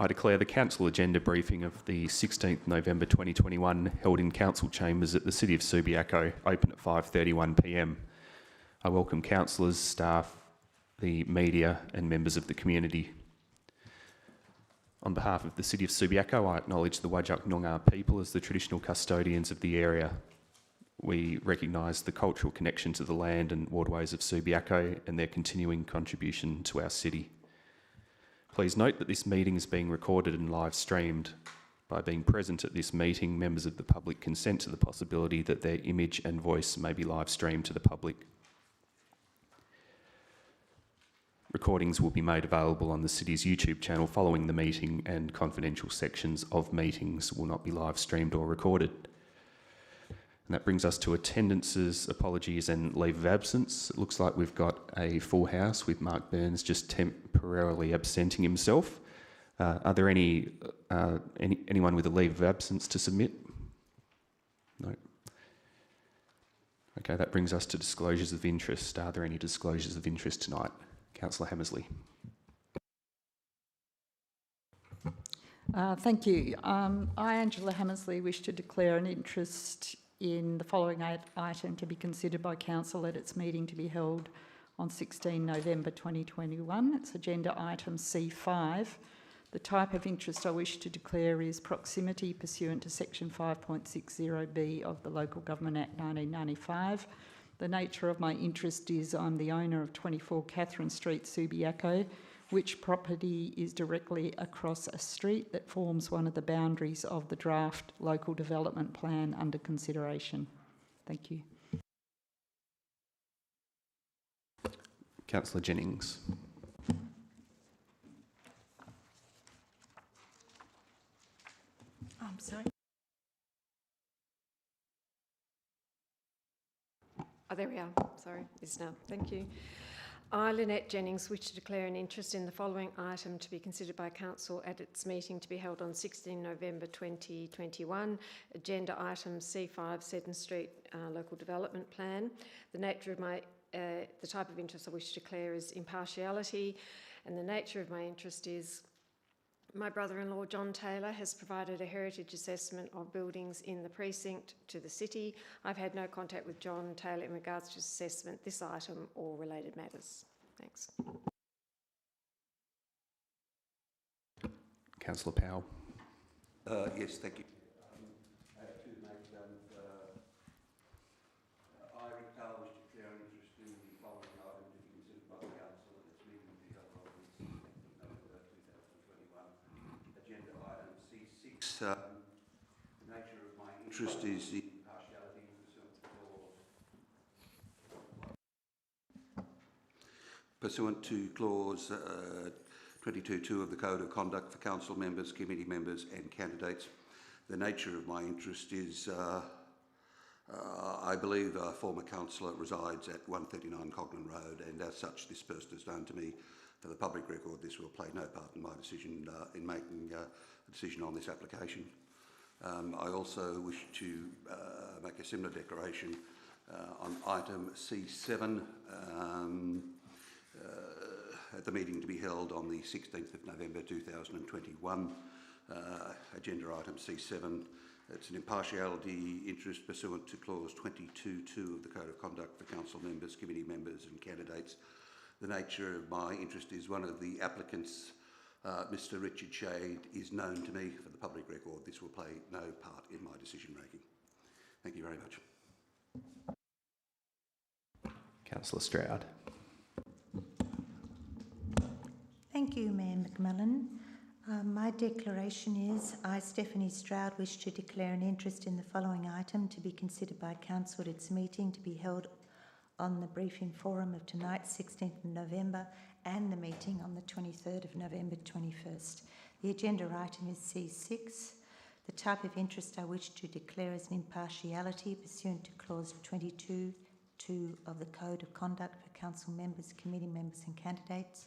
I declare the council agenda briefing of the 16th November 2021 held in council chambers at the City of Subiaco open at 5:31 p.m. I welcome councillors, staff, the media and members of the community. On behalf of the City of Subiaco, I acknowledge the Whadjuk Noongar people as the traditional custodians of the area. We recognise the cultural connection to the land and waterways of Subiaco and their continuing contribution to our city. Please note that this meeting is being recorded and live streamed. By being present at this meeting, members of the public consent to the possibility that their image and voice may be live streamed to the public. Recordings will be made available on the City's YouTube channel following the meeting, and confidential sections of meetings will not be live streamed or recorded. And that brings us to attendances, apologies and leave of absence. It looks like we've got a full house with Mark Burns just temporarily absenting himself. Are there anyone with a leave of absence to submit? No. Okay, that brings us to disclosures of interest. Are there any disclosures of interest tonight? Councillor Hammersley. Thank you. I, Angela Hammersley, wish to declare an interest in the following item to be considered by Council at its meeting to be held on 16 November 2021. It's agenda item C5. The type of interest I wish to declare is proximity pursuant to section 5.60B of the Local Government Act 1995. The nature of my interest is I'm the owner of 24 Catherine Street, Subiaco, which property is directly across a street that forms one of the boundaries of the draft local development plan under consideration. Thank you. Councillor Jennings. I'm sorry. Oh, there we are. Sorry, it's now. Thank you. I, Lynette Jennings, wish to declare an interest in the following item to be considered by Council at its meeting to be held on 16 November 2021. Agenda item C5, Seddon Street Local Development Plan. The nature of my, the type of interest I wish to declare is impartiality, and the nature of my interest is my brother-in-law, John Taylor, has provided a heritage assessment of buildings in the precinct to the City. I've had no contact with John Taylor in regards to assessment, this item or related matters. Thanks. Councillor Powell. Yes, thank you. I, Rick Taylor, wish to declare an interest in the following item to be considered by the Council at its meeting to be held on the 16th of November 2021. Agenda item C6. The nature of my interest is impartiality pursuant to clause 22.2 of the Code of Conduct for Council members, committee members and candidates. The nature of my interest is I believe a former councillor resides at 139 Coglan Road, and as such this person is known to me. For the public record, this will play no part in my decision in making a decision on this application. I also wish to make a similar declaration on item C7 at the meeting to be held on the 16th of November 2021. Agenda item C7. It's an impartiality interest pursuant to clause 22.2 of the Code of Conduct for Council members, committee members and candidates. The nature of my interest is one of the applicants, Mr. Richard Shade, is known to me. For the public record, this will play no part in my decision making. Thank you very much. Councillor Stroud. Thank you, Mayor McMillan. My declaration is I, Stephanie Stroud, wish to declare an interest in the following item to be considered by Council at its meeting to be held on the briefing forum of tonight, 16th of November, and the meeting on the 23rd of November 21st. The agenda item is C6. The type of interest I wish to declare is an impartiality pursuant to clause 22.2 of the Code of Conduct for Council members, committee members and candidates.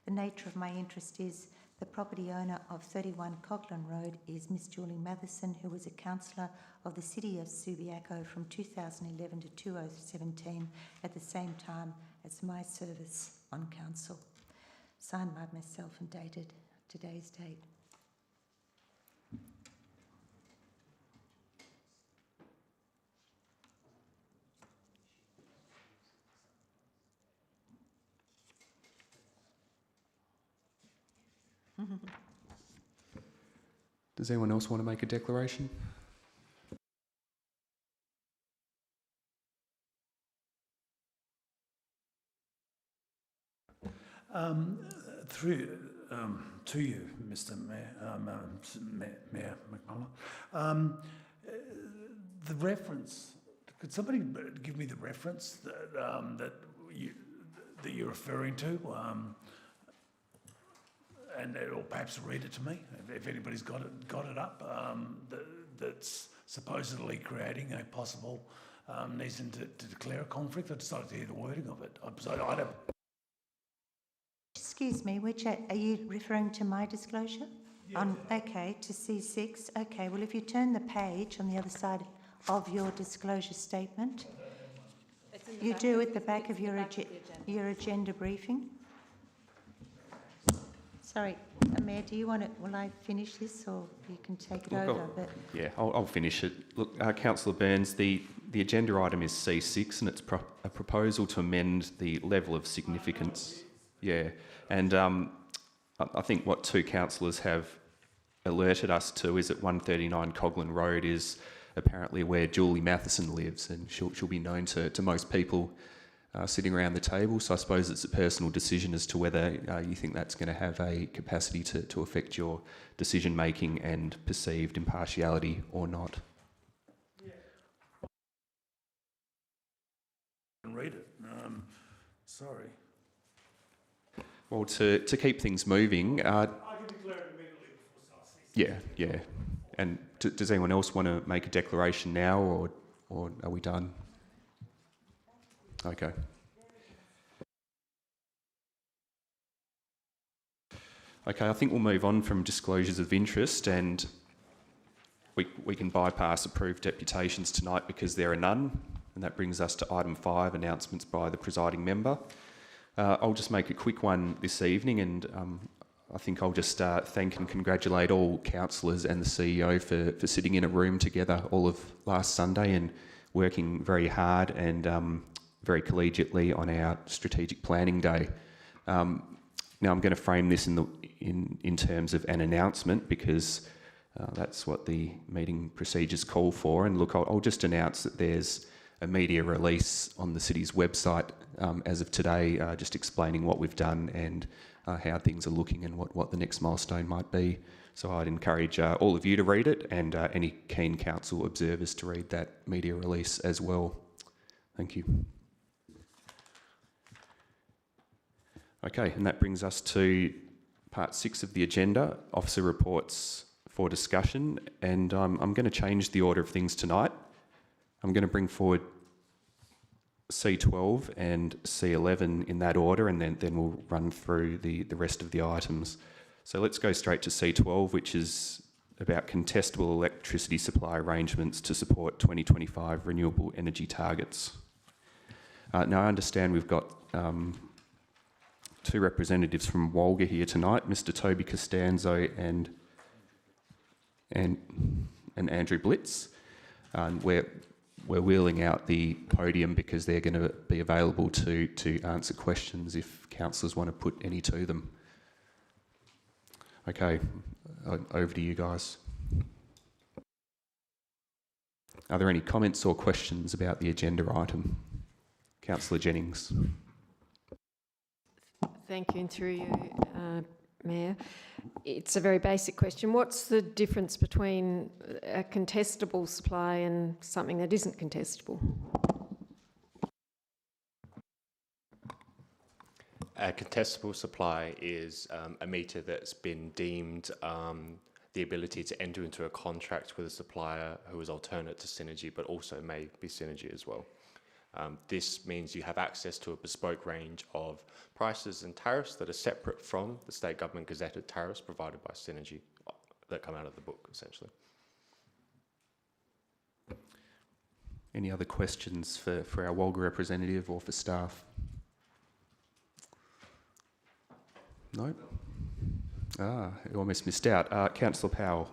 The nature of my interest is the property owner of 31 Coglan Road is Miss Julie Matheson, who was a councillor of the City of Subiaco from 2011 to 2017 at the same time as my service on council. Signed by myself and dated today's date. Does anyone else want to make a declaration? Through to you, Mr. Mayor McMullen. The reference. Could somebody give me the reference that you're referring to? Or perhaps read it to me if anybody's got it up. That's supposedly creating a possible need to declare a conflict. I'd just like to hear the wording of it. I don't. Excuse me, are you referring to my disclosure? Yeah. Okay, to C6. Okay, well, if you turn the page on the other side of your disclosure statement, you do at the back of your agenda briefing. Sorry, Mayor, do you want it? Will I finish this, or you can take it over? Yeah, I'll finish it. Look, Councillor Burns, the agenda item is C6, and it's a proposal to amend the level of significance. Yeah, and I think what two councillors have alerted us to is that 139 Coglan Road is apparently where Julie Matheson lives, and she'll be known to most people sitting around the table. So I suppose it's a personal decision as to whether you think that's going to have a capacity to affect your decision making and perceived impartiality or not. Yeah. Read it. Sorry. Well, to keep things moving... I can declare it immediately before starts. Yeah. And does anyone else want to make a declaration now, or are we done? Okay. Okay, I think we'll move on from disclosures of interest, and we can bypass approved deputations tonight because there are none, and that brings us to item 5, announcements by the presiding member. I'll just make a quick one this evening, and I think I'll just thank and congratulate all councillors and the CEO for sitting in a room together all of last Sunday and working very hard and very collegiately on our strategic planning day. Now I'm going to frame this in terms of an announcement because that's what the meeting procedures call for. And look, I'll just announce that there's a media release on the city's website as of today, just explaining what we've done and how things are looking and what the next milestone might be. So I'd encourage all of you to read it and any keen council observers to read that media release as well. Thank you. Okay, and that brings us to part 6 of the agenda, officer reports for discussion, and I'm going to change the order of things tonight. I'm going to bring forward C12 and C11 in that order, and then we'll run through the rest of the items. So let's go straight to C12, which is about contestable electricity supply arrangements to support 2025 renewable energy targets. Now I understand we've got two representatives from Walga here tonight, Mr. Toby Costanzo and Andrew Blitz. We're wheeling out the podium because they're going to be available to answer questions if councillors want to put any to them. Okay, over to you guys. Are there any comments or questions about the agenda item? Councillor Jennings. Thank you, and through you, Mayor. It's a very basic question. What's the difference between a contestable supply and something that isn't contestable? A contestable supply is a meter that's been deemed the ability to enter into a contract with a supplier who is alternate to Synergy, but also may be Synergy as well. This means you have access to a bespoke range of prices and tariffs that are separate from the state government gazetted tariffs provided by Synergy that come out of the book, essentially. Any other questions for our Walga representative or for staff? No? You almost missed out. Councillor Powell.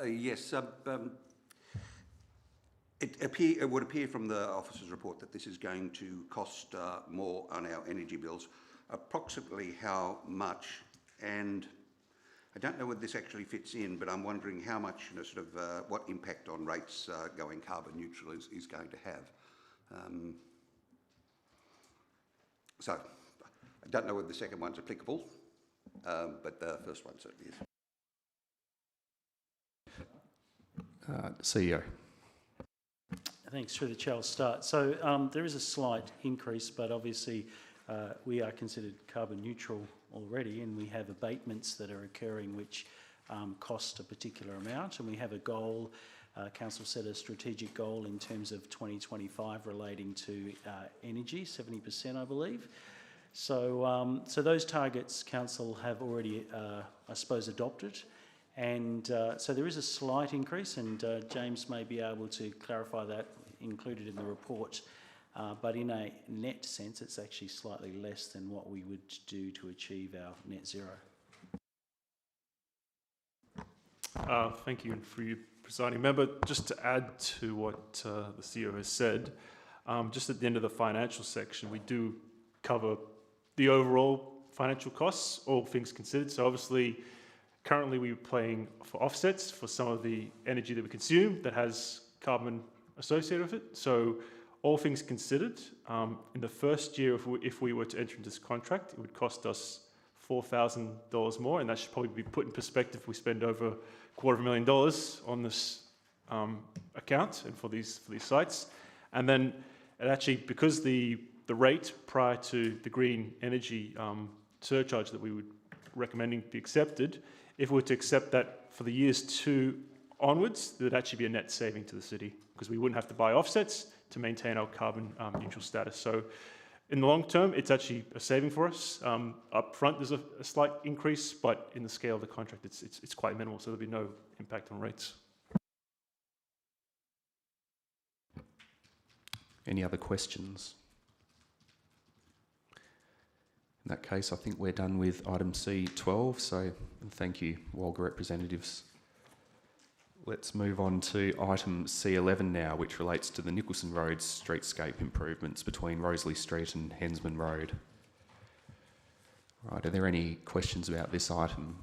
Yes. It would appear from the officer's report that this is going to cost more on our energy bills. Approximately how much, and I don't know whether this actually fits in, but I'm wondering how much, what impact on rates going carbon neutral is going to have. So I don't know whether the second one's applicable, but the first one certainly is. CEO. Thanks. Through the chair, I'll start. So there is a slight increase, but obviously we are considered carbon neutral already, and we have abatements that are occurring which cost a particular amount, and we have a goal. Council set a strategic goal in terms of 2025 relating to energy, 70%, I believe. So those targets Council have already, I suppose, adopted. And so there is a slight increase, and James may be able to clarify that, included in the report. But in a net sense, it's actually slightly less than what we would do to achieve our net zero. Thank you, and for you, Presiding Member. Just to add to what the CEO has said, just at the end of the financial section, we do cover the overall financial costs, all things considered. So obviously, currently we're paying for offsets for some of the energy that we consume that has carbon associated with it. So all things considered, in the first year, if we were to enter into this contract, it would cost us $4,000 more, and that should probably be put in perspective. We spend over $250,000 on this account and for these sites, and then it actually, because the rate prior to the green energy surcharge that we would recommending be accepted, if we were to accept that for the years 2 onwards, there would actually be a net saving to the city because we wouldn't have to buy offsets to maintain our carbon neutral status. So in the long term, it's actually a saving for us. Up front, there's a slight increase, but in the scale of the contract, it's quite minimal, so there'll be no impact on rates. Any other questions? In that case, I think we're done with item C12, so thank you, Walga representatives. Let's move on to item C11 now, which relates to the Nicholson Road streetscape improvements between Rosalie Street and Hensman Road. Right, are there any questions about this item?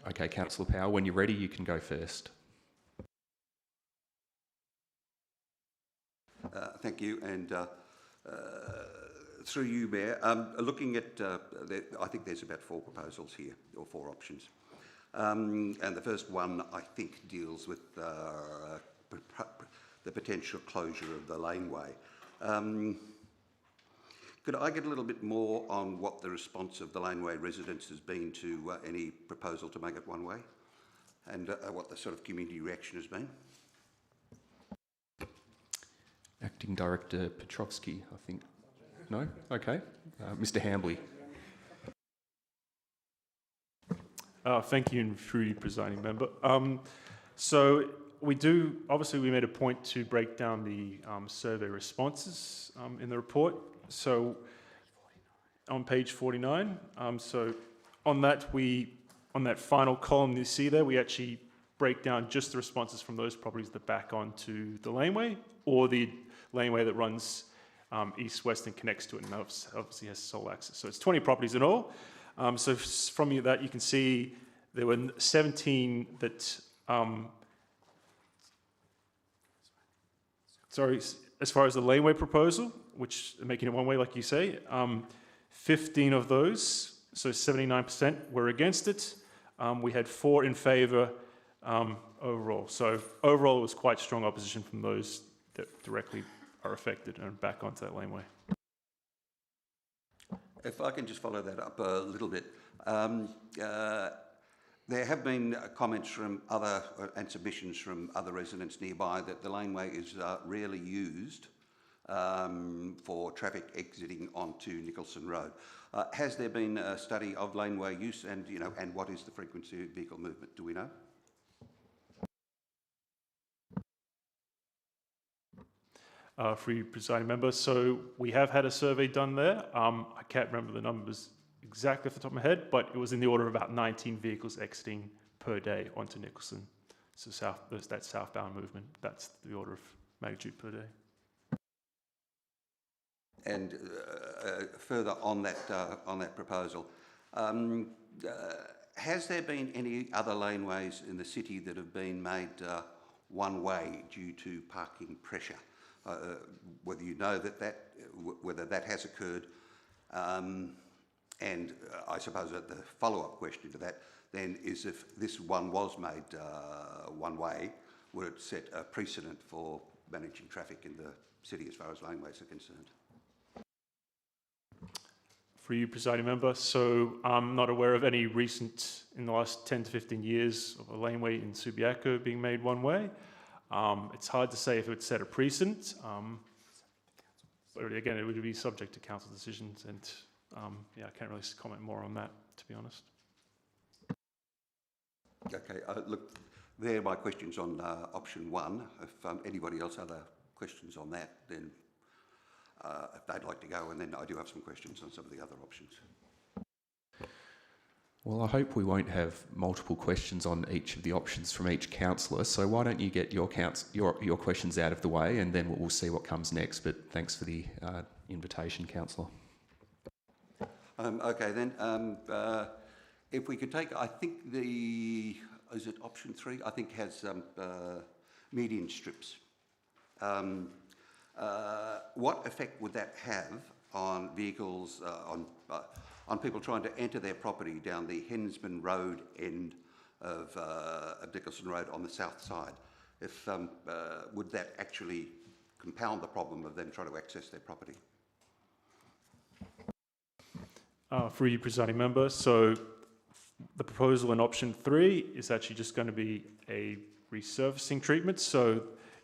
Okay, Councillor Powell, when you're ready, you can go first. Thank you, and through you, Mayor, looking at, I think there's about 4 proposals here, or 4 options. And the first one, I think, deals with the potential closure of the laneway. Could I get a little bit more on what the response of the laneway residents has been to any proposal to make it one way, and what the sort of community reaction has been? Acting Director Petrovsky, I think. No? Okay. Mr. Hambley. Thank you, and through you, Presiding Member. So we do, obviously we made a point to break down the survey responses in the report. So on page 49, so on that final column you see there, we actually break down just the responses from those properties that back onto the laneway, or the laneway that runs east-west and connects to it, and obviously has sole access. So it's 20 properties in all. So from that you can see there were 17 that, sorry, as far as the laneway proposal, which making it one way like you say, 15 of those, so 79% were against it. We had 4 in favour overall. So overall it was quite strong opposition from those that directly are affected and back onto that laneway. If I can just follow that up a little bit. There have been comments from other and submissions from other residents nearby that the laneway is rarely used for traffic exiting onto Nicholson Road. Has there been a study of laneway use, and and what is the frequency of vehicle movement? Do we know? For you, Presiding Member, so we have had a survey done there. I can't remember the numbers exactly off the top of my head, but it was in the order of about 19 vehicles exiting per day onto Nicholson. So that southbound movement, that's the order of magnitude per day. And further on that proposal, has there been any other laneways in the city that have been made one way due to parking pressure? Whether you know whether that has occurred, and I suppose that the follow-up question to that then is, if this one was made one way, would it set a precedent for managing traffic in the city as far as laneways are concerned? For you, presiding member, so I'm not aware of any recent, in the last 10 to 15 years, of a laneway in Subiaco being made one way. It's hard to say if it would set a precedent, but again, it would be subject to council decisions, and yeah, I can't really comment more on that, to be honest. Okay, look, there are my questions on option one. If anybody else has other questions on that, then if they'd like to go, and then I do have some questions on some of the other options. Well, I hope we won't have multiple questions on each of the options from each councillor, so why don't you get your questions out of the way, and then we'll see what comes next. But thanks for the invitation, councillor. Okay then, if we could take, I think is it option 3? I think has median strips. What effect would that have on vehicles, on people trying to enter their property down the Hensman Road end of Nicholson Road on the south side? Would that actually compound the problem of them trying to access their property? For you, presiding member, so the proposal in option 3 is actually just going to be a resurfacing treatment, so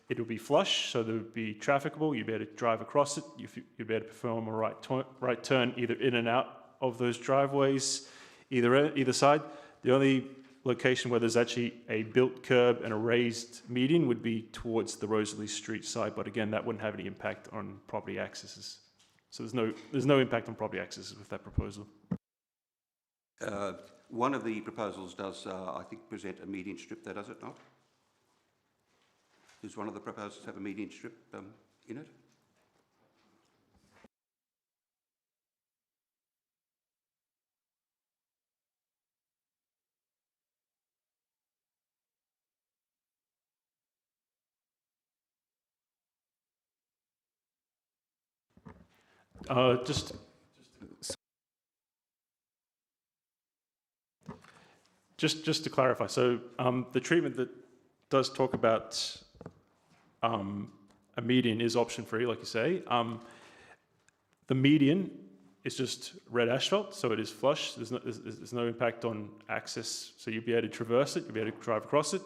it will be flush, so there would be trafficable. You'd be able to drive across it. You'd be able to perform a right turn either in and out of those driveways, either side. The only location where there's actually a built curb and a raised median would be towards the Rosalie Street side, but again, that wouldn't have any impact on property accesses. So there's no impact on property accesses with that proposal. One of the proposals does, I think, present a median strip there, does it not? Does one of the proposals have a median strip in it? Just to clarify, so the treatment that does talk about a median is option 3, like you say. The median is just red asphalt, so it is flush. There's no impact on access, so you'll be able to traverse it, you'll be able to drive across it.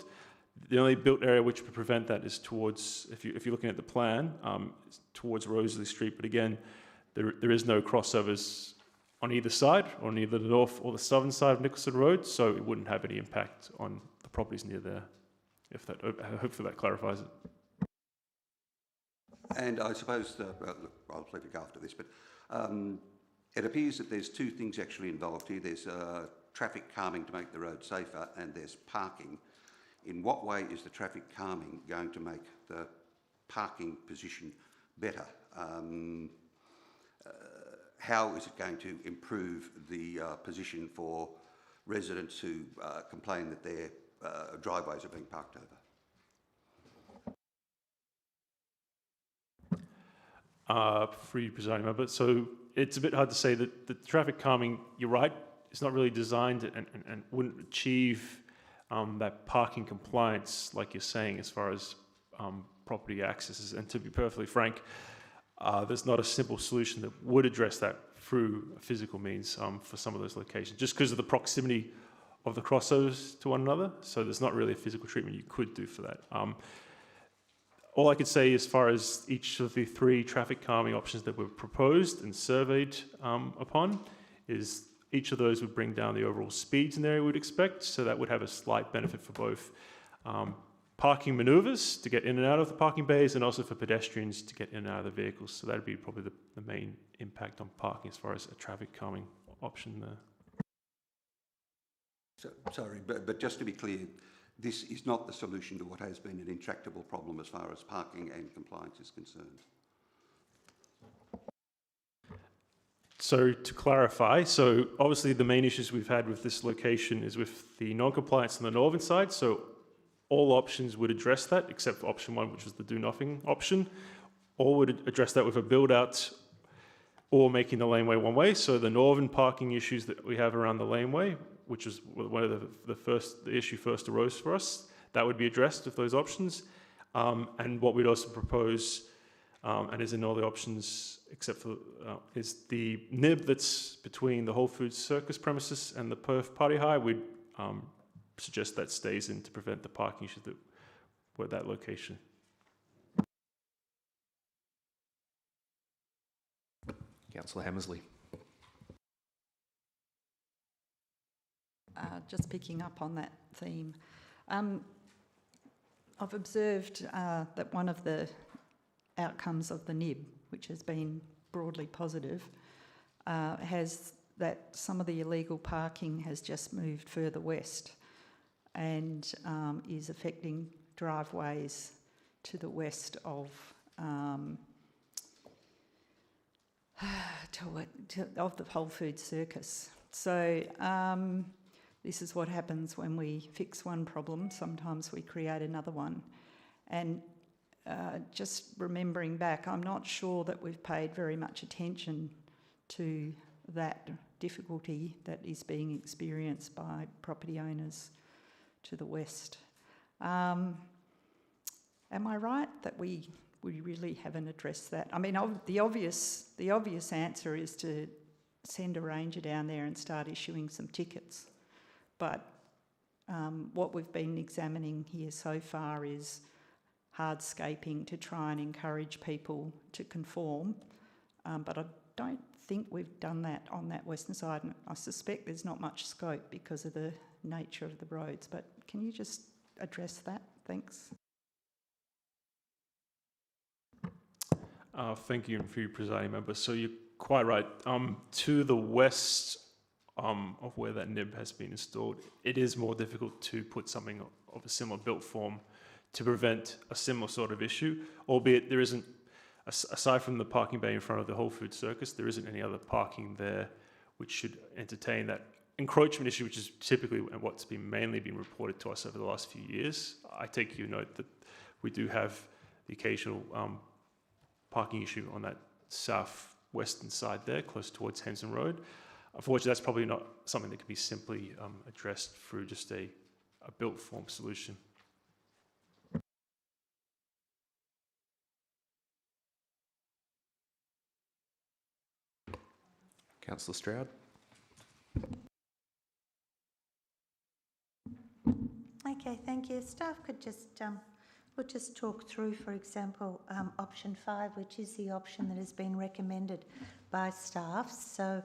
The only built area which would prevent that is towards, if you're looking at the plan, towards Rosalie Street. But again, there is no crossovers on either side, on either the north or the southern side of Nicholson Road, so it wouldn't have any impact on the properties near there. Hopefully that clarifies it. And I suppose, I'll play the after this, but it appears that there's two things actually involved here. There's traffic calming to make the road safer, and there's parking. In what way is the traffic calming going to make the parking position better? How is it going to improve the position for residents who complain that their driveways are being parked over? For you, presiding member, so it's a bit hard to say that the traffic calming, you're right, it's not really designed and wouldn't achieve that parking compliance, like you're saying, as far as property accesses. And to be perfectly frank, there's not a simple solution that would address that through a physical means for some of those locations, just because of the proximity of the crossovers to one another. So there's not really a physical treatment you could do for that. All I could say as far as each of the 3 traffic calming options that were proposed and surveyed upon is each of those would bring down the overall speeds in the area we would expect. So that would have a slight benefit for both parking manoeuvres to get in and out of the parking bays, and also for pedestrians to get in and out of the vehicles. So that would be probably the main impact on parking as far as a traffic calming option there. So, sorry, but just to be clear, this is not the solution to what has been an intractable problem as far as parking and compliance is concerned. So to clarify, so obviously the main issues we've had with this location is with the non-compliance on the northern side. So all options would address that, except for option 1, which was the do nothing option. All would address that with a build out or making the laneway one way. So the northern parking issues that we have around the laneway, which is one of the issue first arose for us, that would be addressed with those options. And what we'd also propose, and is in all the options except for, is the nib that's between the Whole Foods Circus premises and the Perth Party High. We'd suggest that stays in to prevent the parking issues that were at that location. Councillor Hammersley. Just picking up on that theme, I've observed that one of the outcomes of the nib, which has been broadly positive, has that some of the illegal parking has just moved further west and is affecting driveways to the west of of the Whole Foods Circus. So this is what happens when we fix one problem. Sometimes we create another one. And just remembering back, I'm not sure that we've paid very much attention to that difficulty that is being experienced by property owners to the west. Am I right that we really haven't addressed that? I mean, the obvious answer is to send a ranger down there and start issuing some tickets. But what we've been examining here so far is hardscaping to try and encourage people to conform. But I don't think we've done that on that western side, and I suspect there's not much scope because of the nature of the roads. But can you just address that? Thanks. Thank you for your presiding member. So you're quite right. To the west of where that nib has been installed, it is more difficult to put something of a similar built form to prevent a similar sort of issue, albeit there isn't, aside from the parking bay in front of the Whole Foods Circus, there isn't any other parking there which should entertain that encroachment issue, which is typically what's mainly been reported to us over the last few years. I take your note that we do have the occasional parking issue on that southwestern side there, close towards Henson Road. Unfortunately, that's probably not something that can be simply addressed through just a built form solution. Councillor Stroud. Okay, thank you. Staff could just we'll just talk through, for example, option 5, which is the option that has been recommended by staff. So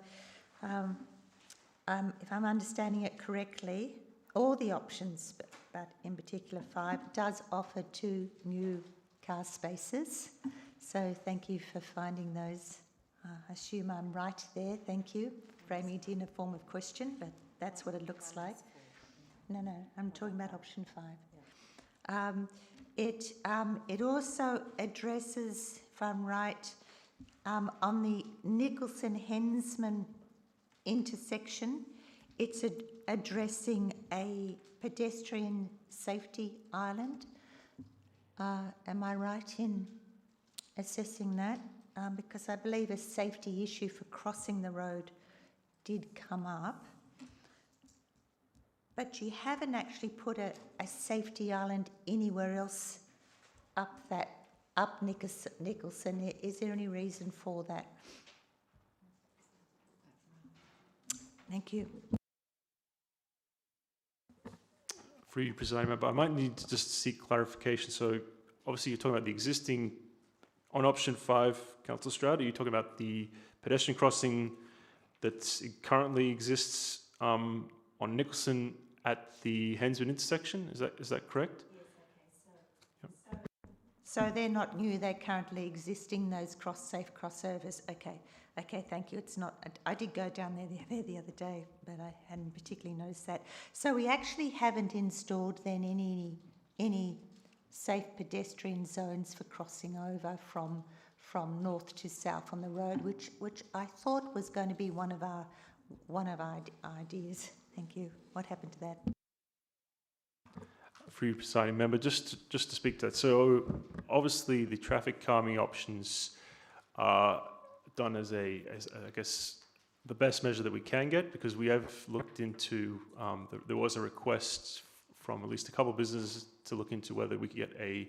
if I'm understanding it correctly, all the options, but in particular 5, does offer 2 new car spaces. So thank you for finding those. I assume I'm right there. Thank you. Framing it in a form of question, but that's what it looks like. No, I'm talking about option 5. It also addresses, if I'm right, on the Nicholson-Hensman intersection, it's addressing a pedestrian safety island. Am I right in assessing that? Because I believe a safety issue for crossing the road did come up. But you haven't actually put a safety island anywhere else up Nicholson. Is there any reason for that? Thank you. For you, presiding member, I might need to just seek clarification. So obviously you're talking about the existing, on option 5, Councillor Stroud, are you talking about the pedestrian crossing that currently exists on Nicholson at the Hensman intersection? Is that correct? Yes, okay. So they're not new, they're currently existing, those safe crossovers. Okay, thank you. It's not, I did go down there the other day, but I hadn't particularly noticed that. So we actually haven't installed then any safe pedestrian zones for crossing over from north to south on the road, which I thought was going to be one of our ideas. Thank you. What happened to that? For you, presiding member, just to speak to that. So obviously the traffic calming options are done as I guess the best measure that we can get, because we have looked into, there was a request from at least a couple of businesses to look into whether we could get a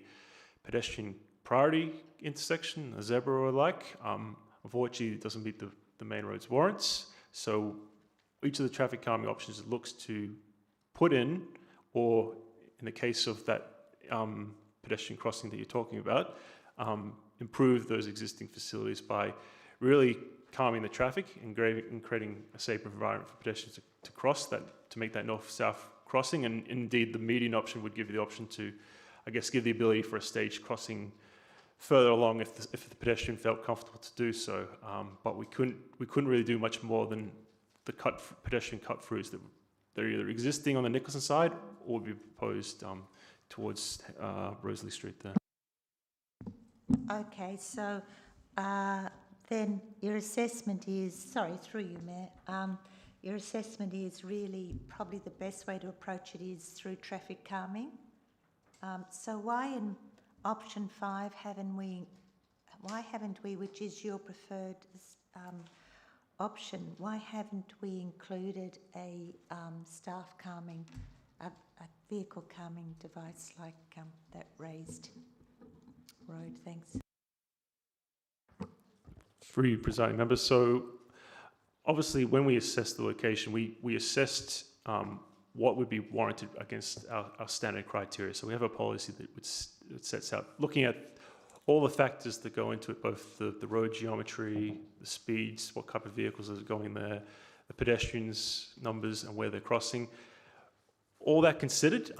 pedestrian priority intersection, a zebra or like. Unfortunately, it doesn't meet the main road's warrants. So each of the traffic calming options it looks to put in, or in the case of that pedestrian crossing that you're talking about, improve those existing facilities by really calming the traffic and creating a safer environment for pedestrians to cross that, to make that north-south crossing. And indeed, the median option would give you the option to, I guess, give the ability for a stage crossing further along if the pedestrian felt comfortable to do so. But we couldn't really do much more than the pedestrian cut-throughs that they're either existing on the Nicholson side or be proposed towards Rosalie Street there. Okay, so then your assessment is, sorry, through you, Mayor, your assessment is really probably the best way to approach it is through traffic calming. So why in option 5 haven't we, which is your preferred option, why haven't we included a staff calming, a vehicle calming device like that raised road? Thanks. For you, presiding members. So obviously when we assessed the location, we assessed what would be warranted against our standard criteria. So we have a policy that sets out, looking at all the factors that go into it, both the road geometry, the speeds, what type of vehicles are going there, the pedestrians' numbers and where they're crossing. All that considered,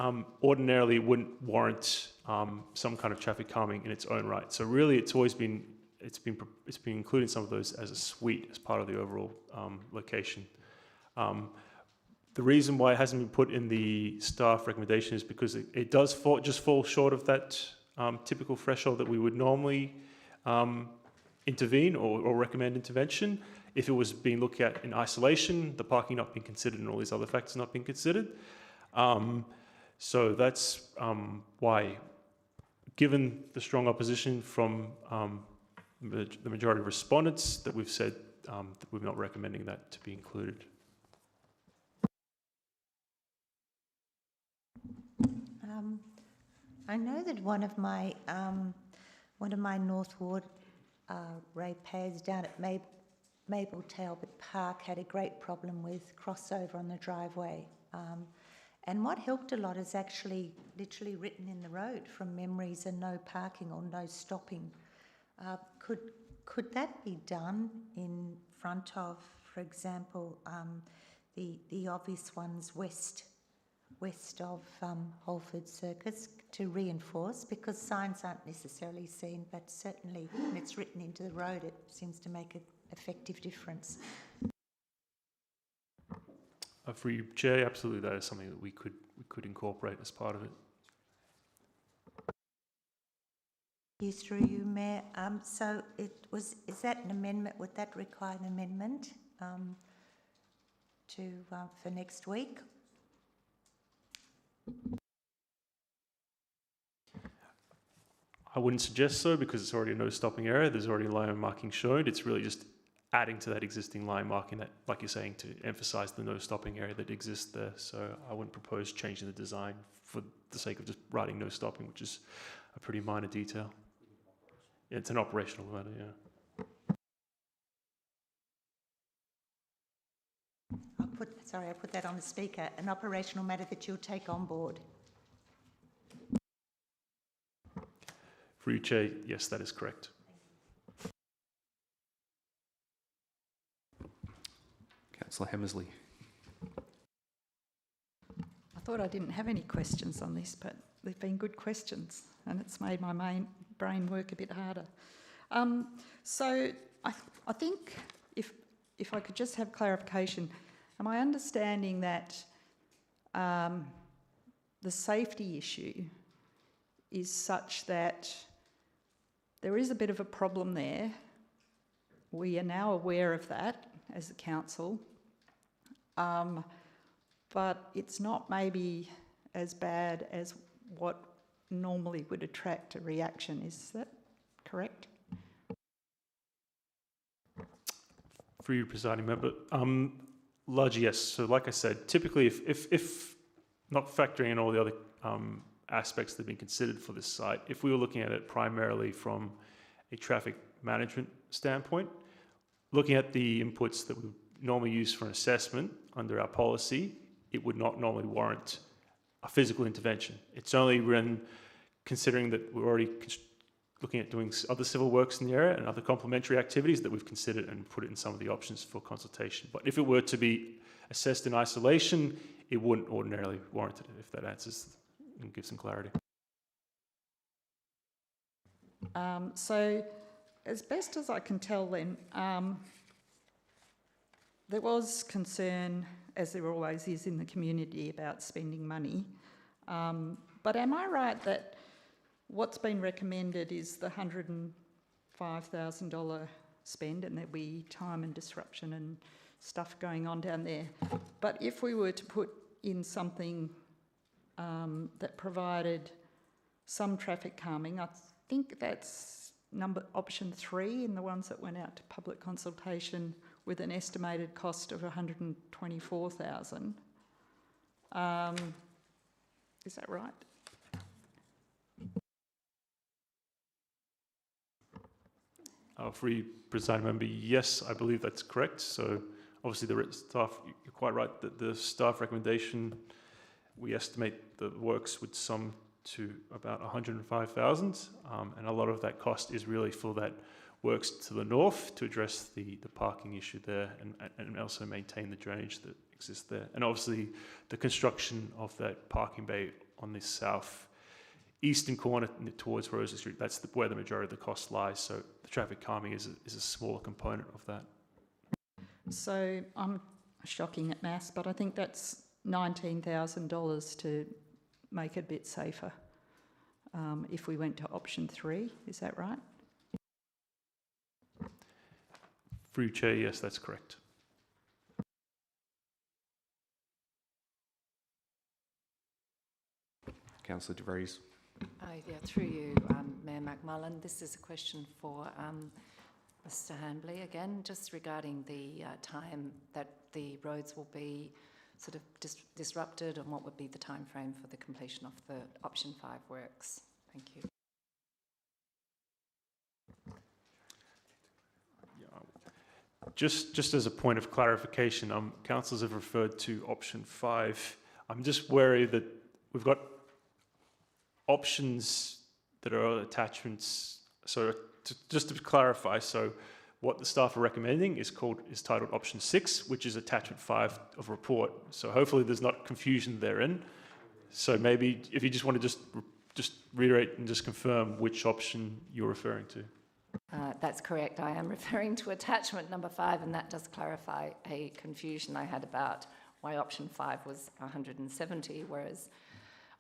ordinarily wouldn't warrant some kind of traffic calming in its own right. So really, it's been including some of those as a suite as part of the overall location. The reason why it hasn't been put in the staff recommendation is because it does fall short of that typical threshold that we would normally intervene or recommend intervention. If it was being looked at in isolation, the parking not being considered and all these other factors not being considered. So that's why, given the strong opposition from the majority of respondents, that we've said that we're not recommending that to be included. I know that one of my North Ward ratepayers down at Mabel Talbot Park had a great problem with crossover on the driveway. And what helped a lot is actually literally written in the road from memories and no parking or no stopping. Could that be done in front of, for example, the obvious ones west of Holford Circus to reinforce, because signs aren't necessarily seen, but certainly when it's written into the road, it seems to make an effective difference. For you, Chair, absolutely, that is something that we could incorporate as part of it. Yes, through you, Mayor. So is that an amendment? Would that require an amendment for next week? I wouldn't suggest so, because it's already a no stopping area. There's already a line marking shown. It's really just adding to that existing line marking that, like you're saying, to emphasize the no stopping area that exists there. So I wouldn't propose changing the design for the sake of just writing no stopping, which is a pretty minor detail. Yeah, it's an operational matter, yeah. I put that on the speaker, an operational matter that you'll take on board. For you, Chair, yes, that is correct. Councillor Hammersley. I thought I didn't have any questions on this, but they've been good questions, and it's made my brain work a bit harder. So I think if I could just have clarification, am I understanding that the safety issue is such that there is a bit of a problem there? We are now aware of that as a council, but it's not maybe as bad as what normally would attract a reaction. Is that correct? For you, presiding member, largely yes. So like I said, typically if not factoring in all the other aspects that have been considered for this site, if we were looking at it primarily from a traffic management standpoint, looking at the inputs that we normally use for an assessment under our policy, it would not normally warrant a physical intervention. It's only when considering that we're already looking at doing other civil works in the area and other complementary activities that we've considered and put it in some of the options for consultation. But if it were to be assessed in isolation, it wouldn't ordinarily warrant it, if that answers and gives some clarity. So as best as I can tell then, there was concern, as there always is in the community, about spending money. But am I right that what's been recommended is the $105,000 spend, and there'll be time and disruption and stuff going on down there? But if we were to put in something that provided some traffic calming, I think that's option 3 in the ones that went out to public consultation, with an estimated cost of $124,000. Is that right? For you, presiding member, yes, I believe that's correct. So obviously the staff, you're quite right that the staff recommendation, we estimate the works would sum to about 105,000, and a lot of that cost is really for that works to the north to address the parking issue there, and also maintain the drainage that exists there. And obviously the construction of that parking bay on the south eastern corner towards Rosa Street, that's where the majority of the cost lies. So the traffic calming is a smaller component of that. So I'm shocking at maths, but I think that's $19,000 to make it a bit safer if we went to option 3. Is that right? Through Chair, yes, that's correct. Councillor De Vries. Through you, Mayor McMullen. This is a question for Mr Handley again, just regarding the time that the roads will be sort of disrupted, and what would be the time frame for the completion of the option 5 works. Thank you. Just as a point of clarification, councillors have referred to option 5. I'm just wary that we've got options that are attachments. So just to clarify, so what the staff are recommending is titled option 6, which is attachment 5 of report. So hopefully there's not confusion therein. So maybe if you just want to just reiterate and just confirm which option you're referring to. That's correct. I am referring to attachment number 5, and that does clarify a confusion I had about why option 5 was 170, whereas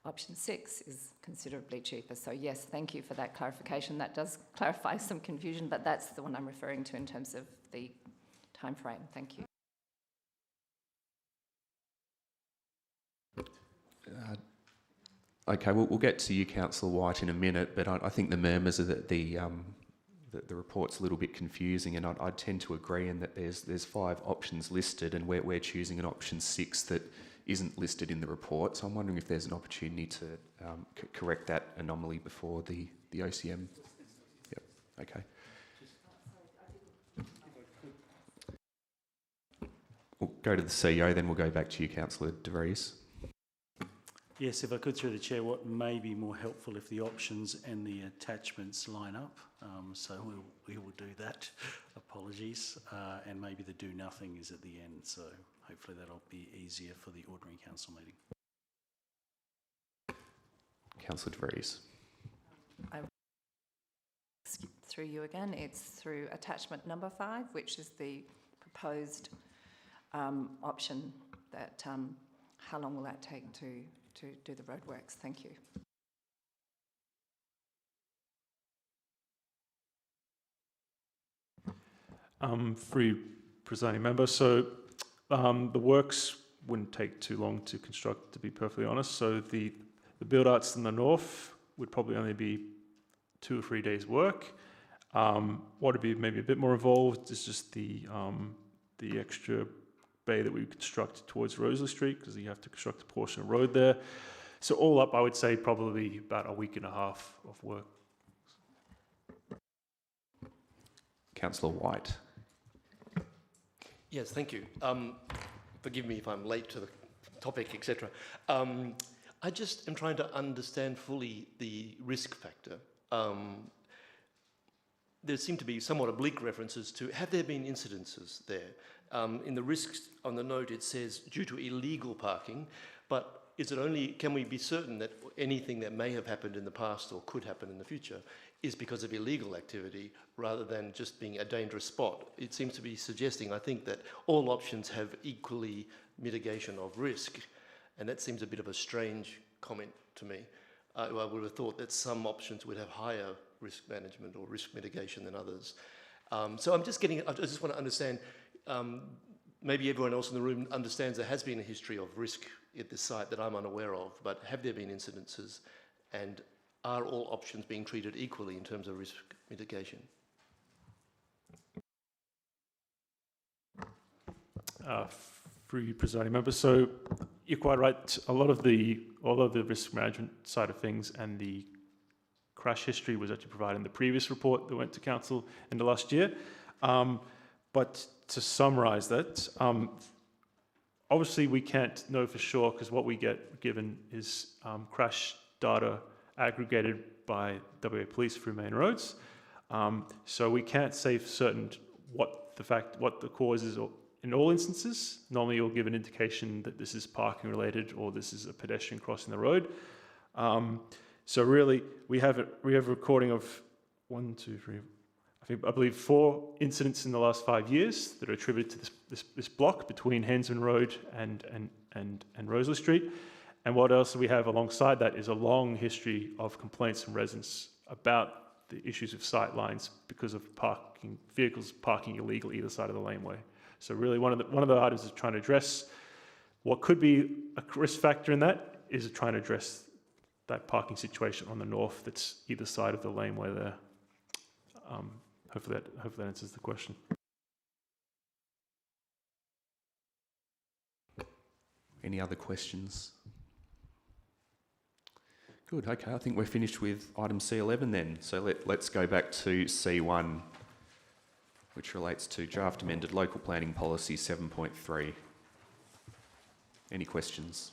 option 6 is considerably cheaper. So yes, thank you for that clarification. That does clarify some confusion, but that's the one I'm referring to in terms of the time frame. Thank you. Okay, we'll get to you, Councillor White, in a minute, but I think the murmurs are that the report's a little bit confusing, and I tend to agree in that there's 5 options listed, and we're choosing an option 6 that isn't listed in the report. So I'm wondering if there's an opportunity to correct that anomaly before the OCM. Yep. Okay. We'll go to the CEO, then we'll go back to you, Councillor De Vries. Yes, if I could, through the chair, what may be more helpful if the options and the attachments line up. So we will do that. Apologies. And maybe the do nothing is at the end. So hopefully that'll be easier for the ordinary council meeting. Councillor De Vries. through you again, it's through attachment number 5, which is the proposed option that, how long will that take to do the roadworks? Thank you. Free presiding member. So the works wouldn't take too long to construct, to be perfectly honest. So the build outs in the north would probably only be 2 or 3 days work. What would be maybe a bit more involved is just the extra bay that we construct towards Rosalie Street, because you have to construct a portion of road there. So all up, I would say probably about a week and a half of work. Councillor White. Yes, thank you. Forgive me if I'm late to the topic, etc. I just am trying to understand fully the risk factor. There seem to be somewhat oblique references to, have there been incidences there? In the risks on the note, it says due to illegal parking, but is it only, can we be certain that anything that may have happened in the past or could happen in the future is because of illegal activity rather than just being a dangerous spot? It seems to be suggesting, I think, that all options have equally mitigation of risk, and that seems a bit of a strange comment to me. I would have thought that some options would have higher risk management or risk mitigation than others. So I just want to understand, maybe everyone else in the room understands there has been a history of risk at this site that I'm unaware of, but have there been incidences, and are all options being treated equally in terms of risk mitigation? Free presiding member. So you're quite right. A lot of the risk management side of things and the crash history was actually provided in the previous report that went to council in the last year. But to summarise that, obviously we can't know for sure, because what we get given is crash data aggregated by WA Police through main roads. So we can't say for certain what the cause is in all instances. Normally you'll give an indication that this is parking related or this is a pedestrian crossing the road. So really we have a recording of I believe 4 incidents in the last 5 years that are attributed to this block between Hensman Road and Rosalie Street. And what else we have alongside that is a long history of complaints from residents about the issues of sight lines because of vehicles parking illegal either side of the laneway. So really one of the items is trying to address what could be a risk factor in that is trying to address that parking situation on the north that's either side of the laneway there. Hopefully that answers the question. Any other questions? Good, okay, I think we're finished with item C11 then. So let's go back to C1, which relates to draft amended local planning policy 7.3. Any questions?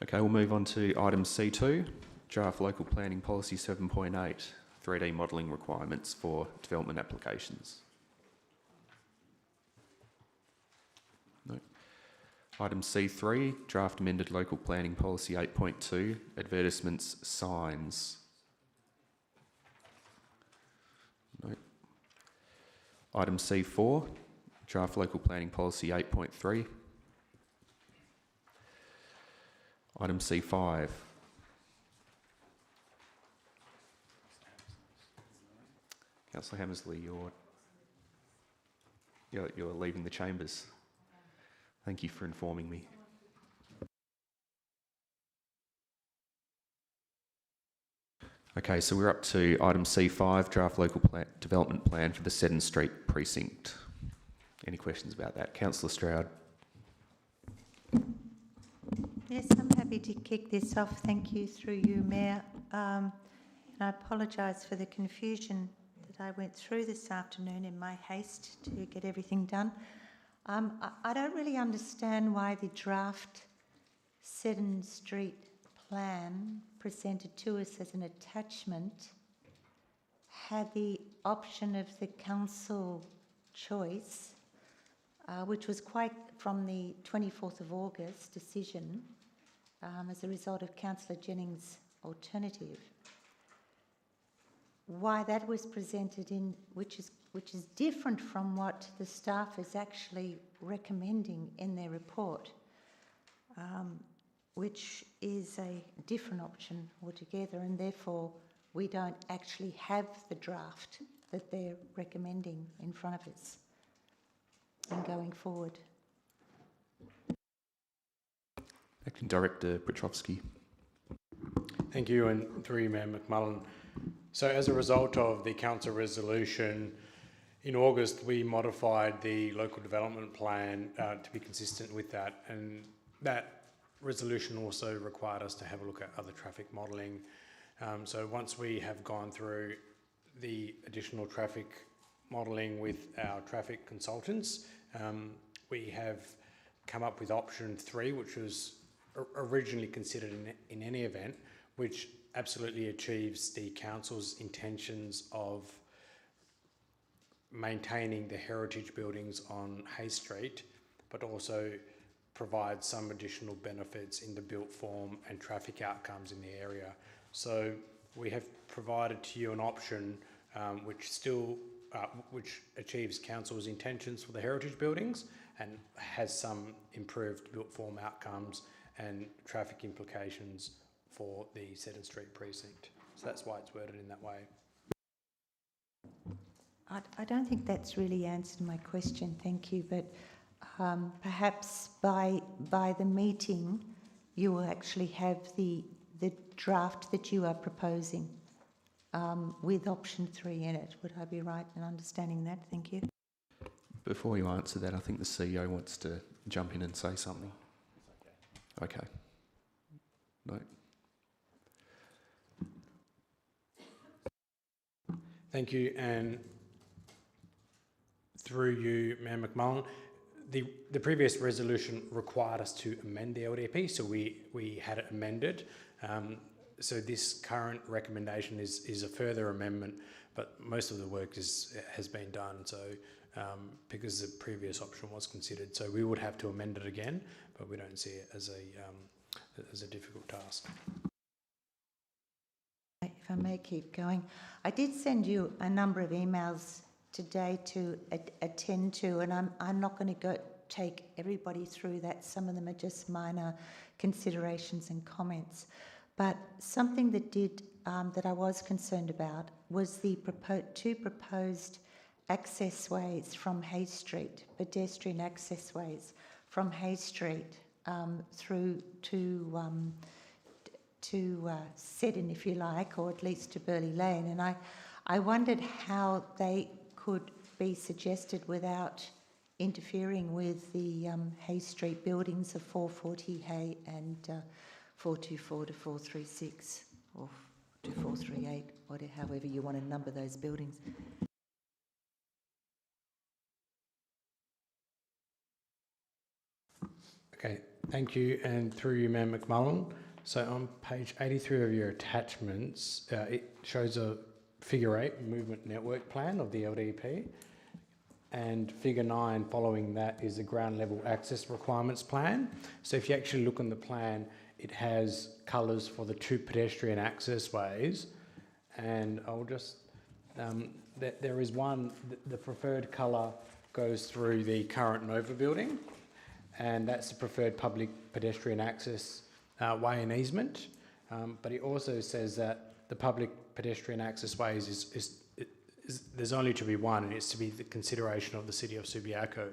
Okay, we'll move on to item C2, draft local planning policy 7.8, 3D modelling requirements for development applications. No. Item C3, draft amended local planning policy 8.2, advertisements, signs. No. Item C4, draft local planning policy 8.3. Item C5. Councillor Hammersley, you're leaving the chambers. Thank you for informing me. Okay, so we're up to item C5, draft local development plan for the Seddon Street precinct. Any questions about that? Councillor Stroud. Yes, I'm happy to kick this off. Thank you, through you, Mayor. And I apologise for the confusion that I went through this afternoon in my haste to get everything done. I don't really understand why the draft Seddon Street plan presented to us as an attachment had the option of the council choice, which was quite from the 24th of August decision as a result of Councillor Jennings' alternative. Why that was presented in, which is different from what the staff is actually recommending in their report, which is a different option altogether, and therefore we don't actually have the draft that they're recommending in front of us and going forward. Acting Director Petrovsky. Thank you, and through you, Mayor McMullen. So as a result of the council resolution, in August we modified the local development plan to be consistent with that, and that resolution also required us to have a look at other traffic modelling. So once we have gone through the additional traffic modelling with our traffic consultants, we have come up with option 3, which was originally considered in any event, which absolutely achieves the council's intentions of maintaining the heritage buildings on Hay Street, but also provides some additional benefits in the built form and traffic outcomes in the area. So we have provided to you an option which achieves council's intentions for the heritage buildings and has some improved built form outcomes and traffic implications for the Seddon Street precinct. So that's why it's worded in that way. I don't think that's really answered my question, thank you, but perhaps by the meeting you will actually have the draft that you are proposing with option 3 in it. Would I be right in understanding that? Thank you. Before you answer that, I think the CEO wants to jump in and say something. Okay. No. Thank you, and through you, Mayor McMullen, the previous resolution required us to amend the LDP, so we had it amended. So this current recommendation is a further amendment, but most of the work has been done. So because the previous option was considered, so we would have to amend it again, but we don't see it as a difficult task. If I may keep going, I did send you a number of emails today to attend to, and I'm not going to take everybody through that. Some of them are just minor considerations and comments. But something that I was concerned about was the two proposed accessways from Hay Street, pedestrian accessways from Hay Street through to Seddon, if you like, or at least to Burleigh Lane. And I wondered how they could be suggested without interfering with the Hay Street buildings of 440 Hay and 424 to 436 or to 438, whatever, however you want to number those buildings. Okay, thank you, and through you, Mayor McMullen. So on page 83 of your attachments, it shows a figure 8 movement network plan of the LDP, and figure 9 following that is the ground level access requirements plan. So if you actually look on the plan, it has colours for the 2 pedestrian access ways, and I'll just, there is one, the preferred colour goes through the current Nova building, and that's the preferred public pedestrian access way and easement, but it also says that the public pedestrian access ways is there's only to be one, and it's to be the consideration of the City of Subiaco.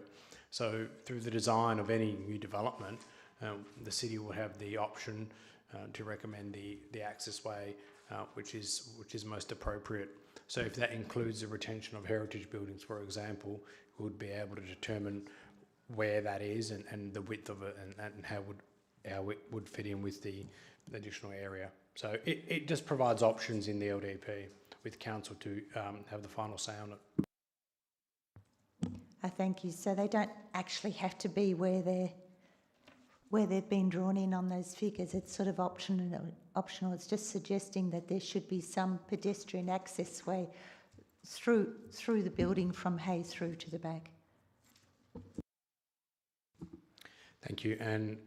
So through the design of any new development, the city will have the option to recommend the access way which is most appropriate. So if that includes the retention of heritage buildings, for example, we would be able to determine where that is and the width of it and how it would fit in with the additional area. So it just provides options in the LDP with council to have the final say on it. Thank you. So they don't actually have to be where where they've been drawn in on those figures, it's sort of optional. It's just suggesting that there should be some pedestrian access way through the building from Hay through to the back. Thank you. And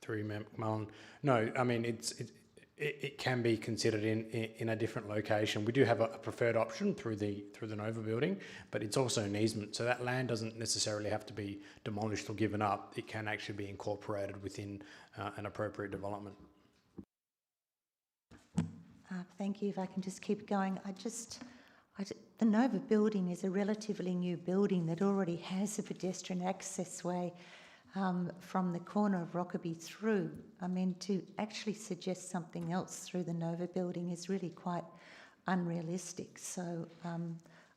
through Mayor McMullen, no, I mean, it can be considered in a different location. We do have a preferred option through the Nova building, but it's also an easement, so that land doesn't necessarily have to be demolished or given up. It can actually be incorporated within an appropriate development. Thank you. If I can just keep going, the Nova building is a relatively new building that already has a pedestrian access way from the corner of Rockaby through. I mean, to actually suggest something else through the Nova building is really quite unrealistic. So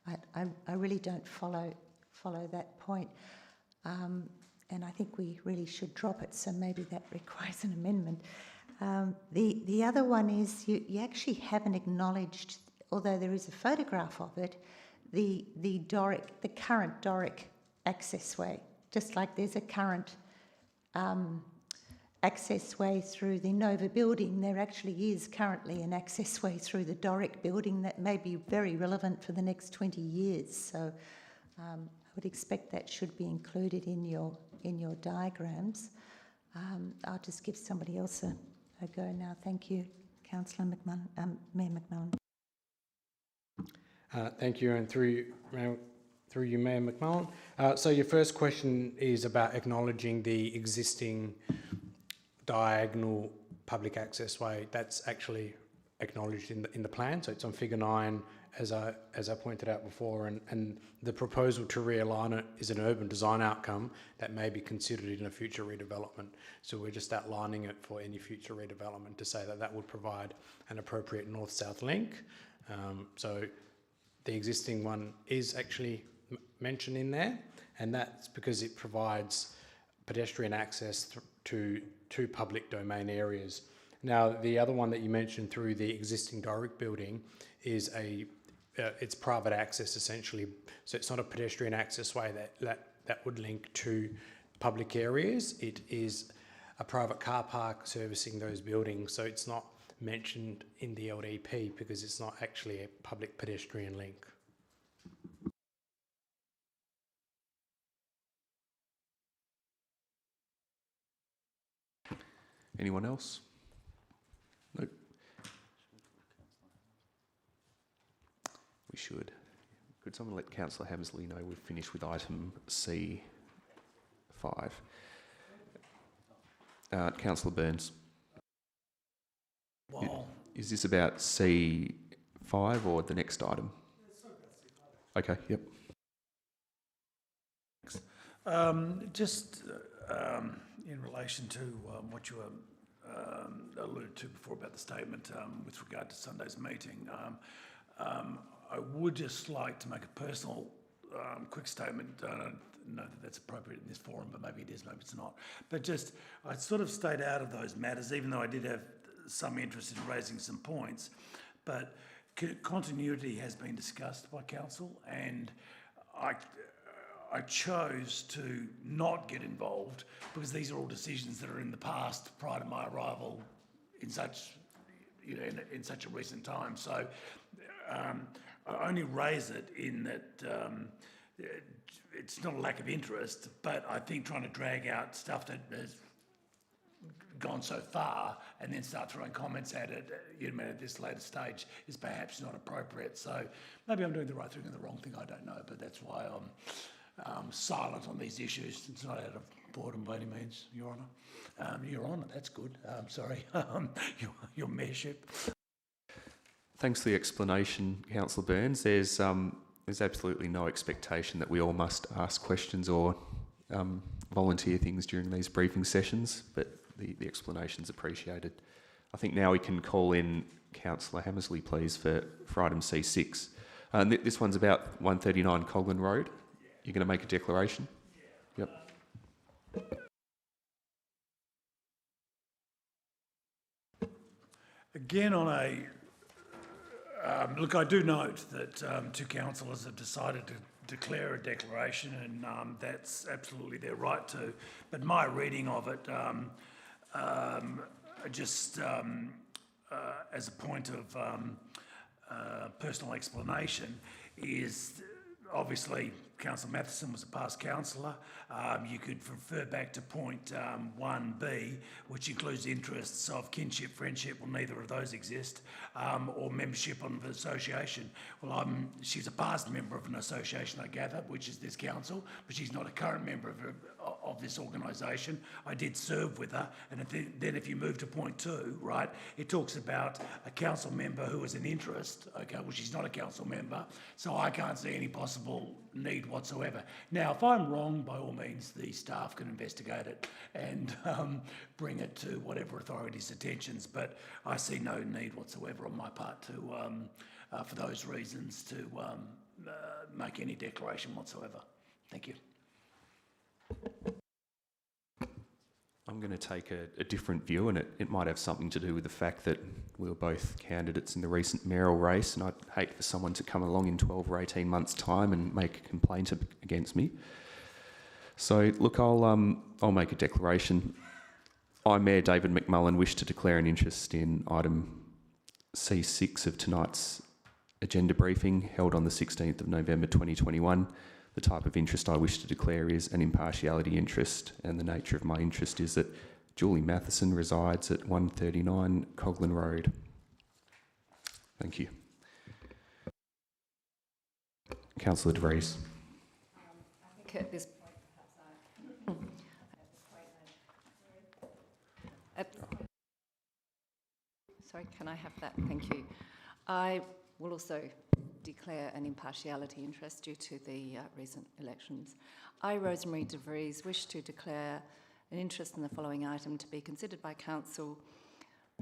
I really don't follow that point. And I think we really should drop it. So maybe that requires an amendment. The other one is you actually haven't acknowledged, although there is a photograph of it, the current Doric access way. Just like there's a current access way through the Nova building, there actually is currently an access way through the Doric building that may be very relevant for the next 20 years. So I would expect that should be included in your diagrams. I'll just give somebody else a go now. Thank you, Councillor McMullen, Mayor McMullen. Thank you, and through you, Mayor McMullen. So your first question is about acknowledging the existing diagonal public access way. That's actually acknowledged in the plan, so it's on figure 9, as I pointed out before, and the proposal to realign it is an urban design outcome that may be considered in a future redevelopment. So we're just outlining it for any future redevelopment to say that would provide an appropriate north-south link. So the existing one is actually mentioned in there, and that's because it provides pedestrian access to two public domain areas. Now, the other one that you mentioned through the existing Doric building is it's private access essentially, so it's not a pedestrian access way that would link to public areas. It is a private car park servicing those buildings, so it's not mentioned in the LDP because it's not actually a public pedestrian link. Anyone else? Nope. We should. Could someone let Councillor Hammersley know we've finished with item C5? Councillor Burns. Wow. Is this about C5 or the next item? Okay, yep. Just in relation to what you alluded to before about the statement with regard to Sunday's meeting, I would just like to make a personal quick statement. I don't know that that's appropriate in this forum, but maybe it is, maybe it's not. But just, I sort of stayed out of those matters, even though I did have some interest in raising some points. But continuity has been discussed by council, and I chose to not get involved because these are all decisions that are in the past prior to my arrival in such, in such a recent time. So I only raise it in that it's not a lack of interest, but I think trying to drag out stuff that has gone so far and then start throwing comments at it, at this later stage is perhaps not appropriate. So maybe I'm doing the right thing and the wrong thing, I don't know, but that's why I'm silent on these issues. It's not out of boredom by any means, Your Honour. Your Honour, that's good. Sorry, your mayorship. Thanks for the explanation, Councillor Burns. There's absolutely no expectation that we all must ask questions or volunteer things during these briefing sessions, but the explanation's appreciated. I think now we can call in Councillor Hammersley, please, for item C6. This one's about 139 Coglan Road. You're going to make a declaration? Yep. Again, on a look, I do note that two councillors have decided to declare a declaration, and that's absolutely their right to. But my reading of it, as a point of personal explanation, is obviously Councillor Matheson was a past councillor. You could refer back to point 1B, which includes interests of kinship, friendship, well, neither of those exist, or membership of an association. Well, she's a past member of an association, I gather, which is this council, but she's not a current member of this organisation. I did serve with her, and then if you move to point 2, right, it talks about a council member who is an interest, okay, well, she's not a council member, so I can't see any possible need whatsoever. Now, if I'm wrong, by all means, the staff can investigate it and bring it to whatever authority's attentions, but I see no need whatsoever on my part to, for those reasons, to make any declaration whatsoever. Thank you. I'm going to take a different view, and it might have something to do with the fact that we were both candidates in the recent mayoral race, and I'd hate for someone to come along in 12 or 18 months' time and make a complaint against me. So, look, I'll make a declaration. I, Mayor David McMullen, wish to declare an interest in item C6 of tonight's agenda briefing held on the 16th of November 2021. The type of interest I wish to declare is an impartiality interest, and the nature of my interest is that Julie Matheson resides at 139 Coglan Road. Thank you. Councillor De Vries. I think at this point, sorry, can I have that? Thank you. I will also declare an impartiality interest due to the recent elections. I, Rosemary De Vries, wish to declare an interest in the following item to be considered by Council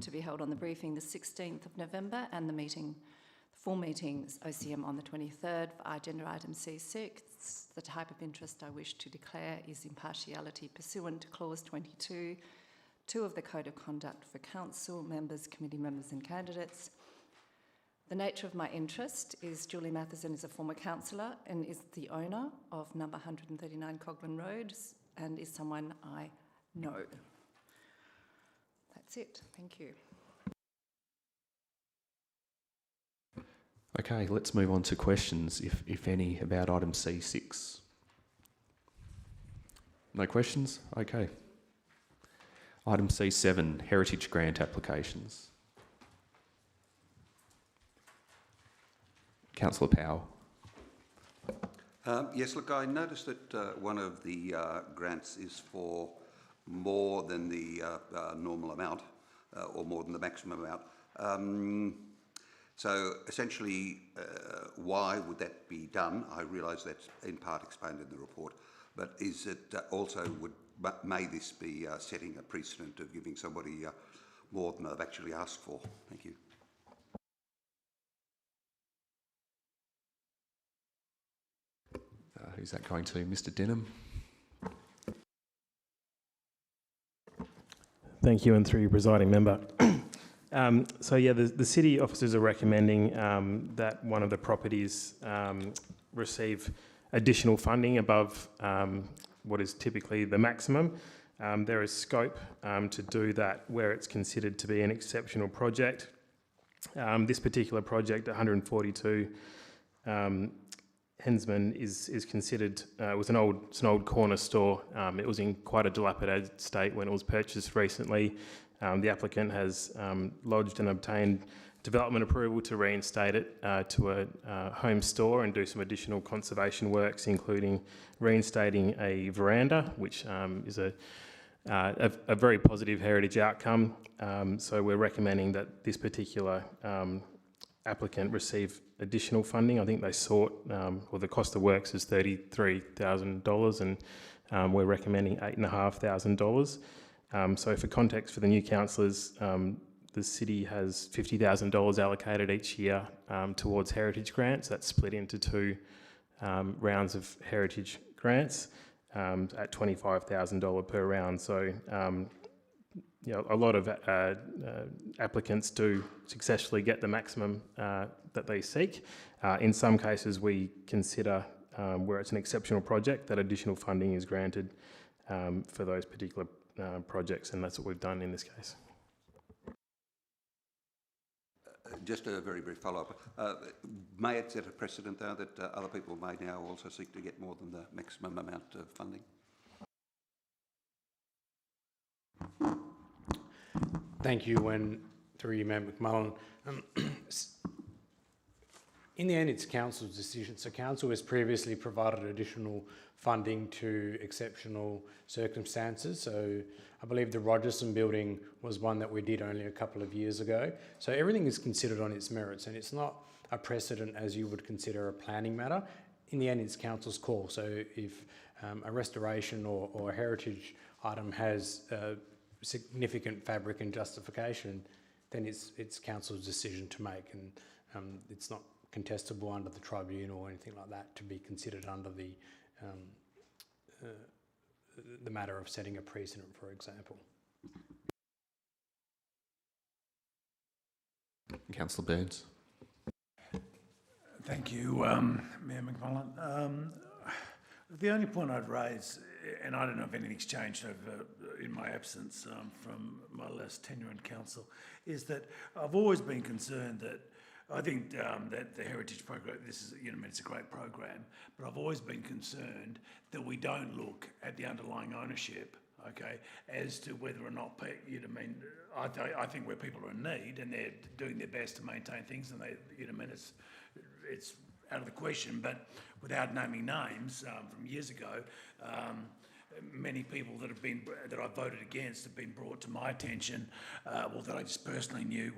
to be held on the briefing the 16th of November and the full meetings OCM on the 23rd for agenda item C6. The type of interest I wish to declare is impartiality pursuant to clause 22 of the Code of Conduct for Council members, committee members and candidates. The nature of my interest is Julie Matheson is a former councillor and is the owner of number 139 Coglan Road and is someone I know. That's it. Thank you. Okay, let's move on to questions, if any, about item C6. No questions? Okay. Item C7, heritage grant applications. Councillor Powell. Yes, look, I noticed that one of the grants is for more than the normal amount, or more than the maximum amount. So essentially, why would that be done? I realise that's in part explained in the report, but is it also may this be setting a precedent of giving somebody more than they've actually asked for? Thank you. Who's that going to? Mr. Denham. Thank you, and through your presiding member. So yeah, the city officers are recommending that one of the properties receive additional funding above what is typically the maximum. There is scope to do that where it's considered to be an exceptional project. This particular project, 142 Hensman, is considered, it's an old corner store. It was in quite a dilapidated state when it was purchased recently. The applicant has lodged and obtained development approval to reinstate it to a home store and do some additional conservation works, including reinstating a veranda, which is a very positive heritage outcome. So we're recommending that this particular applicant receive additional funding. I think they sought, or the cost of works is $33,000, and we're recommending $8,500. So for context for the new councillors, the city has $50,000 allocated each year towards heritage grants. That's split into two rounds of heritage grants at $25,000 per round. So you know, a lot of applicants do successfully get the maximum that they seek. In some cases, we consider where it's an exceptional project, that additional funding is granted for those particular projects, and that's what we've done in this case. Just a very brief follow-up. May it set a precedent, though, that other people may now also seek to get more than the maximum amount of funding? Thank you, and through you, Mayor McMullen. In the end, it's council's decision. So council has previously provided additional funding to exceptional circumstances. So I believe the Rogerson building was one that we did only a couple of years ago. So everything is considered on its merits, and it's not a precedent as you would consider a planning matter. In the end, it's council's call. So if a restoration or a heritage item has significant fabric and justification, then it's council's decision to make, and it's not contestable under the tribunal or anything like that to be considered under the matter of setting a precedent, for example. Councillor Burns. Thank you, Mayor McMullen. The only point I'd raise, and I don't know if anything's changed over in my absence from my last tenure in council, is that I've always been concerned that I think that the heritage program, this is, it's a great program, but I've always been concerned that we don't look at the underlying ownership, okay, as to whether or not, I think where people are in need and they're doing their best to maintain things, and it's out of the question, but without naming names from years ago, many people that I've voted against have been brought to my attention, that I just personally knew,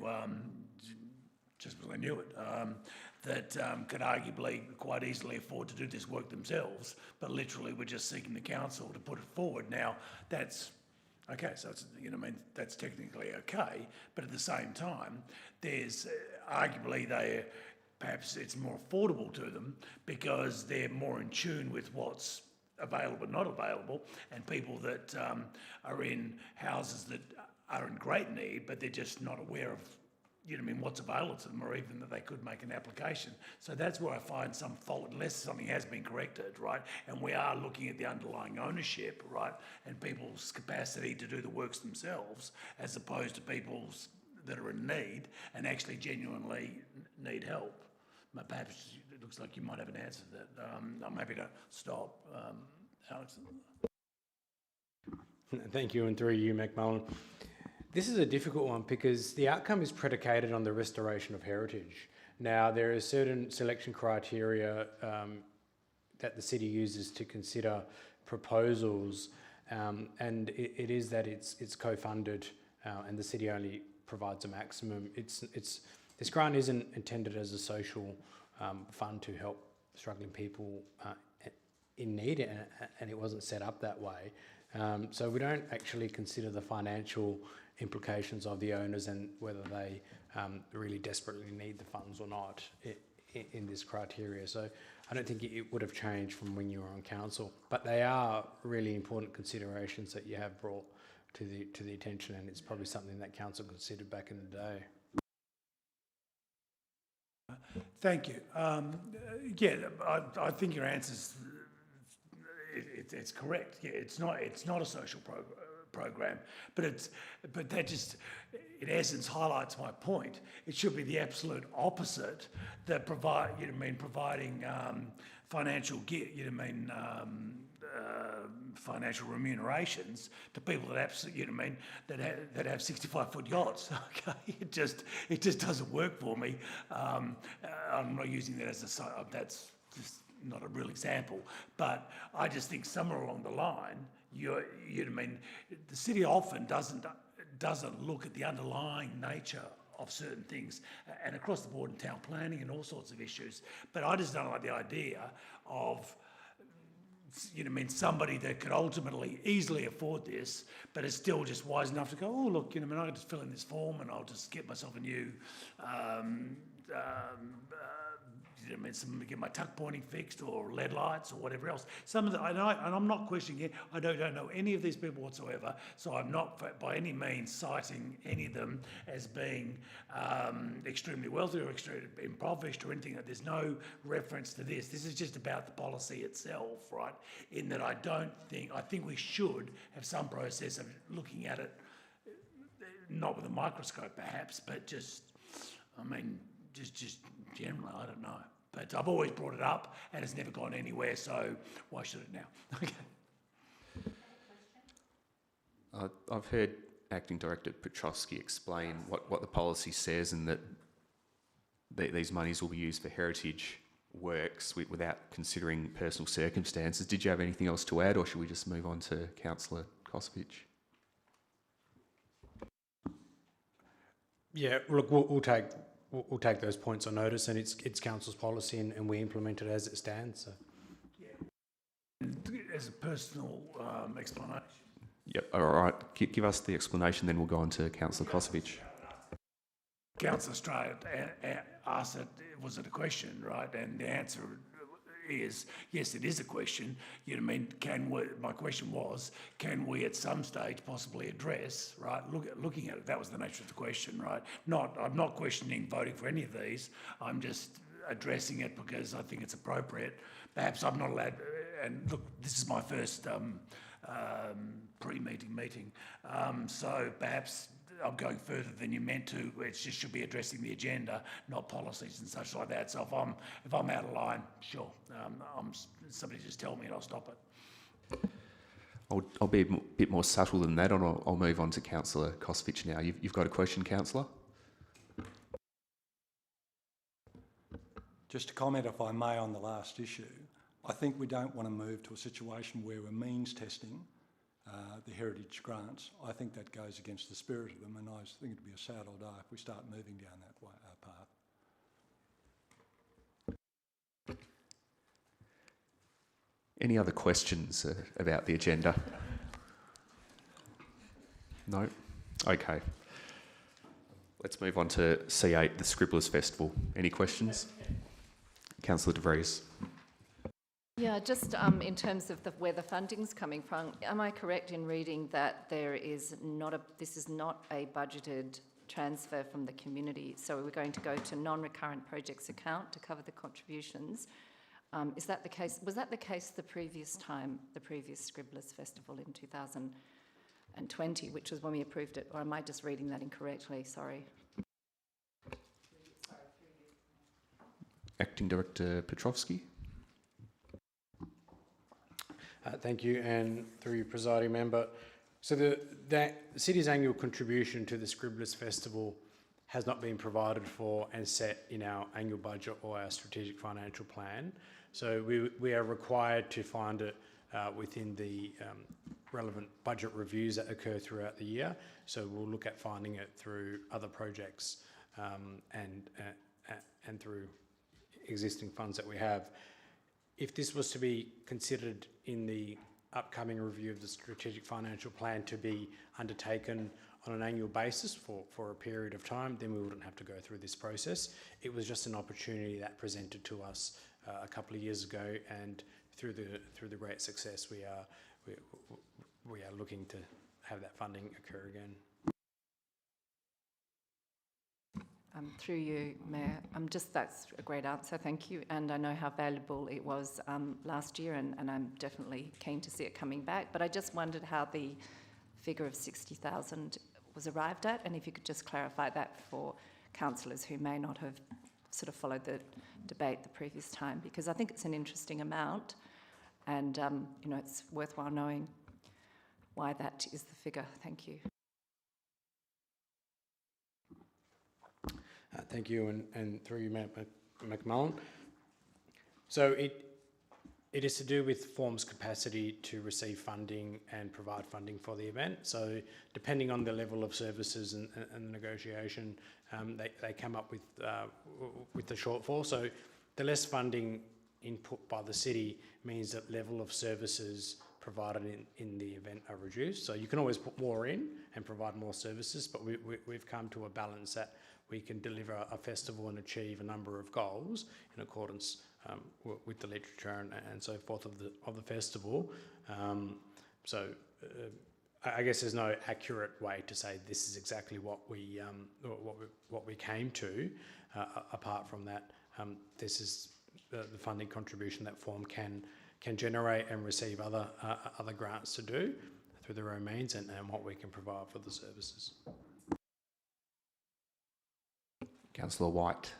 just because I knew it, that could arguably quite easily afford to do this work themselves, but literally we're just seeking the council to put it forward. Now, that's okay, so it's, that's technically okay, but at the same time, there's arguably perhaps it's more affordable to them because they're more in tune with what's available and not available, and people that are in houses that are in great need, but they're just not aware of what's available to them, or even that they could make an application. So that's where I find some fault, unless something has been corrected, right? And we are looking at the underlying ownership, right? And people's capacity to do the works themselves, as opposed to people's that are in need and actually genuinely need help. But perhaps it looks like you might have an answer to that. I'm happy to stop, Alex. Thank you, and through you, McMullen. This is a difficult one because the outcome is predicated on the restoration of heritage. Now, there are certain selection criteria that the city uses to consider proposals, and it is that it's co-funded and the city only provides a maximum. This grant isn't intended as a social fund to help struggling people in need, and it wasn't set up that way. So we don't actually consider the financial implications of the owners and whether they really desperately need the funds or not in this criteria. So I don't think it would have changed from when you were on council, but they are really important considerations that you have brought to the attention, and it's probably something that council considered back in the day. Thank you. I think your answer's it's correct. Yeah, it's not a social program, but that just in essence highlights my point. It should be the absolute opposite. That providing financial financial remunerations to people that absolutely that have 65-foot yachts. Okay, it just doesn't work for me. I'm not using that as that's just not a real example, but I just think somewhere along the line, the city often doesn't look at the underlying nature of certain things, and across the board in town planning and all sorts of issues. But I just don't like the idea of somebody that could ultimately easily afford this, but is still just wise enough to go, oh look, I can just fill in this form and I'll just get myself a new get my tuck pointing fixed or LED lights or whatever else. Some of the, and I'm not questioning it. I don't know any of these people whatsoever, so I'm not by any means citing any of them as being extremely wealthy or extremely impoverished or anything. There's no reference to this. This is just about the policy itself, right? In that I think we should have some process of looking at it, not with a microscope perhaps, but just generally, I don't know. But I've always brought it up and it's never gone anywhere, so why should it now? Okay. I've heard Acting Director Petrovsky explain what the policy says and that these monies will be used for heritage works without considering personal circumstances. Did you have anything else to add, or should we just move on to Councillor Kosovich? Yeah, look, we'll take those points on notice, and it's council's policy, and we implement it as it stands. So. Yeah. As a personal explanation. Yep. All right. Give us the explanation, then we'll go on to Councillor Kosovich. Councillor Australia asked it, was it a question, right? And the answer is, yes, it is a question. You know, I mean, my question was, can we at some stage possibly address, right, looking at it, that was the nature of the question, right? I'm not questioning voting for any of these, I'm just addressing it because I think it's appropriate. Perhaps I'm not allowed, and look, this is my first pre-meeting meeting, so perhaps I'm going further than you meant to. It just should be addressing the agenda, not policies and such like that. So if I'm out of line, sure, somebody just tell me and I'll stop it. I'll be a bit more subtle than that, and I'll move on to Councillor Kosovich now. You've got a question, Councillor? Just to comment, if I may, on the last issue, I think we don't want to move to a situation where we're means testing the heritage grants. I think that goes against the spirit of them, and I think it'd be a sad old day if we start moving down that way, path. Any other questions about the agenda? No? Okay. Let's move on to C8, the Scribblers Festival. Any questions? Councillor De Vries. Yeah, just in terms of where the funding's coming from, am I correct in reading that this is not a budgeted transfer from the community? So we're going to go to non-recurrent projects account to cover the contributions. Is that the case? Was that the case the previous Scribblers Festival in 2020, which was when we approved it? Or am I just reading that incorrectly? Sorry. Acting Director Petrovsky. Thank you, and through you, presiding member. So the city's annual contribution to the Scribblers Festival has not been provided for and set in our annual budget or our strategic financial plan. So we are required to find it within the relevant budget reviews that occur throughout the year. So we'll look at finding it through other projects and through existing funds that we have. If this was to be considered in the upcoming review of the strategic financial plan to be undertaken on an annual basis for a period of time, then we wouldn't have to go through this process. It was just an opportunity that presented to us a couple of years ago, and through the great success, we are looking to have that funding occur again. Through you, Mayor, that's a great answer, thank you. And I know how valuable it was last year, and I'm definitely keen to see it coming back. But I just wondered how the figure of 60,000 was arrived at, and if you could just clarify that for councillors who may not have sort of followed the debate the previous time, because I think it's an interesting amount, and it's worthwhile knowing why that is the figure. Thank you. Thank you, and through you, Mayor McMullen. So it is to do with Form's capacity to receive funding and provide funding for the event. So depending on the level of services and the negotiation, they come up with the shortfall. So the less funding input by the city means that level of services provided in the event are reduced. So you can always put more in and provide more services, but we've come to a balance that we can deliver a festival and achieve a number of goals in accordance with the literature and so forth of the festival. I guess there's no accurate way to say this is exactly what we came to. Apart from that, this is the funding contribution that form can generate and receive other grants to do through their own means, and what we can provide for the services. Councillor White.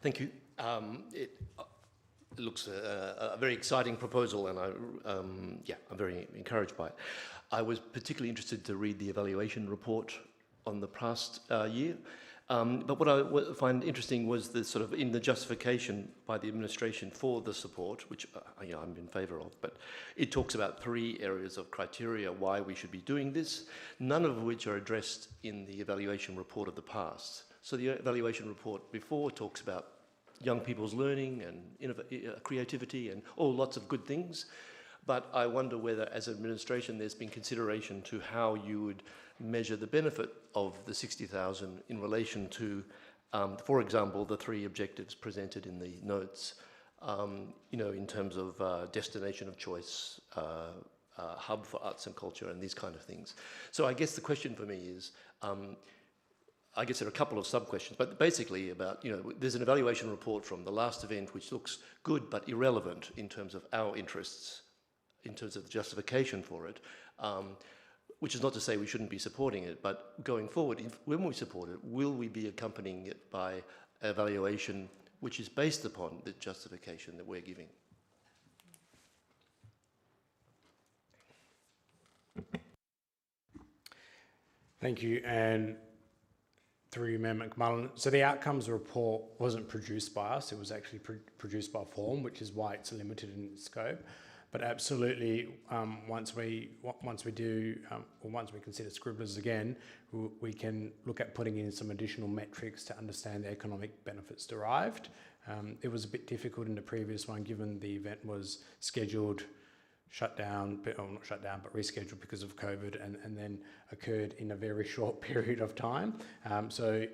Thank you. It looks a very exciting proposal, and I'm very encouraged by it. I was particularly interested to read the evaluation report on the past year. But what I find interesting was the sort of in the justification by the administration for the support, which I'm in favour of, but it talks about 3 areas of criteria why we should be doing this, none of which are addressed in the evaluation report of the past. So the evaluation report before talks about young people's learning and creativity and lots of good things. But I wonder whether, as administration, there's been consideration to how you would measure the benefit of the 60,000 in relation to, for example, the 3 objectives presented in the notes, in terms of destination of choice, hub for arts and culture, and these kind of things. So I guess the question for me is, I guess there are a couple of sub-questions, but basically about, there's an evaluation report from the last event which looks good but irrelevant in terms of our interests, in terms of the justification for it, which is not to say we shouldn't be supporting it, but going forward, when we support it, will we be accompanying it by evaluation which is based upon the justification that we're giving? Thank you, and through you, Mayor McMullen. So the outcomes report wasn't produced by us, it was actually produced by Form, which is why it's limited in its scope. But absolutely, once we consider Scribblers again, we can look at putting in some additional metrics to understand the economic benefits derived. It was a bit difficult in the previous one, given the event was scheduled, rescheduled because of COVID, and then occurred in a very short period of time. So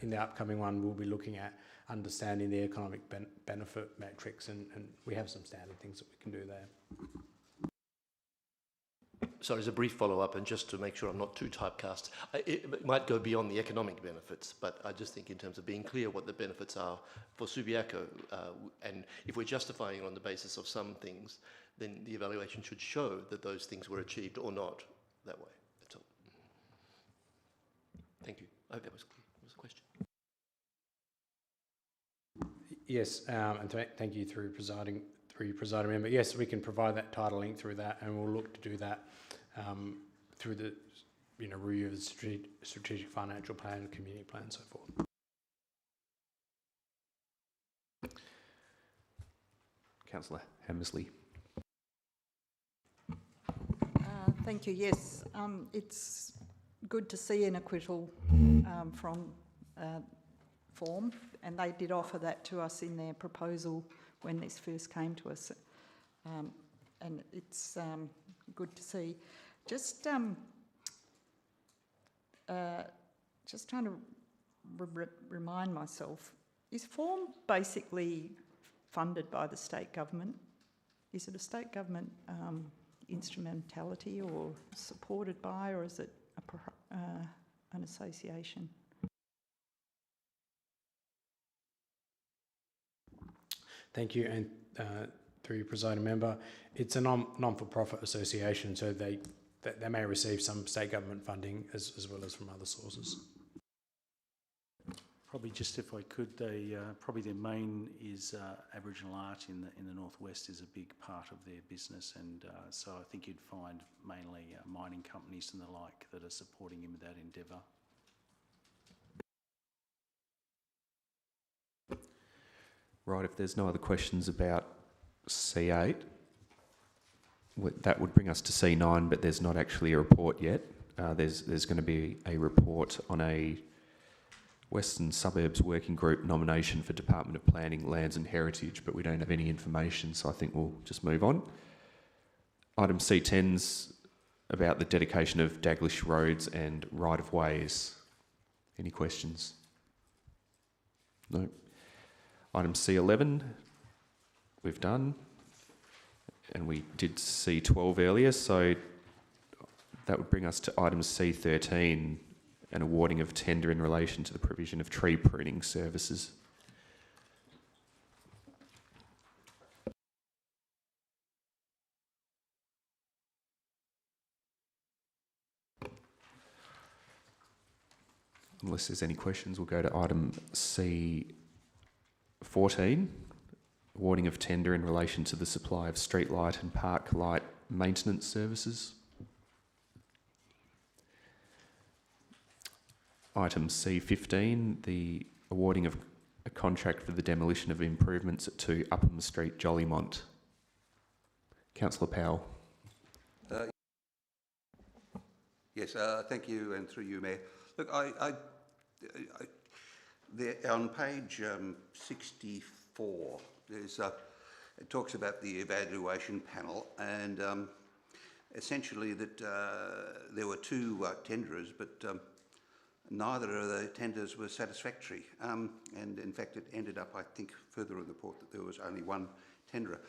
in the upcoming one, we'll be looking at understanding the economic benefit metrics, and we have some standard things that we can do there. Sorry, as a brief follow-up, and just to make sure I'm not too typecast, it might go beyond the economic benefits, but I just think in terms of being clear what the benefits are for Subiaco, and if we're justifying it on the basis of some things, then the evaluation should show that those things were achieved or not that way. That's all. Thank you. I hope that was clear. That was a question. Yes, and thank you through presiding member. Yes, we can provide that title link through that, and we'll look to do that through the review of the strategic financial plan, community plan, and so forth. Councillor Hammersley. Thank you. Yes, it's good to see an acquittal from Form, and they did offer that to us in their proposal when this first came to us, and it's good to see. Just trying to remind myself, is Form basically funded by the state government? Is it a state government instrumentality, or supported by, or is it an association? Thank you, and through your presiding member, it's a non-for-profit association, so they may receive some state government funding as well as from other sources. Probably just if I could, probably their main is Aboriginal art in the northwest is a big part of their business, and so I think you'd find mainly mining companies and the like that are supporting him with that endeavour. Right, if there's no other questions about C8, that would bring us to C9, but there's not actually a report yet. There's going to be a report on a Western Suburbs Working Group nomination for Department of Planning, Lands and Heritage, but we don't have any information, so I think we'll just move on. Item C10's about the dedication of Daglish roads and right-of-ways. Any questions? No. Item C11, we've done. And we did C12 earlier, so that would bring us to item C13, an awarding of tender in relation to the provision of tree pruning services. Unless there's any questions, we'll go to item C14, awarding of tender in relation to the supply of street light and park light maintenance services. Item C15, the awarding of a contract for the demolition of improvements at 2 Upham Street, Jollymont. Councillor Powell. Yes, thank you, and through you, Mayor. Look, there, on page 64, there's it talks about the evaluation panel, and essentially that there were 2 tenderers, but neither of the tenders were satisfactory. And in fact, it ended up, I think, further in the report that there was only 1 tenderer.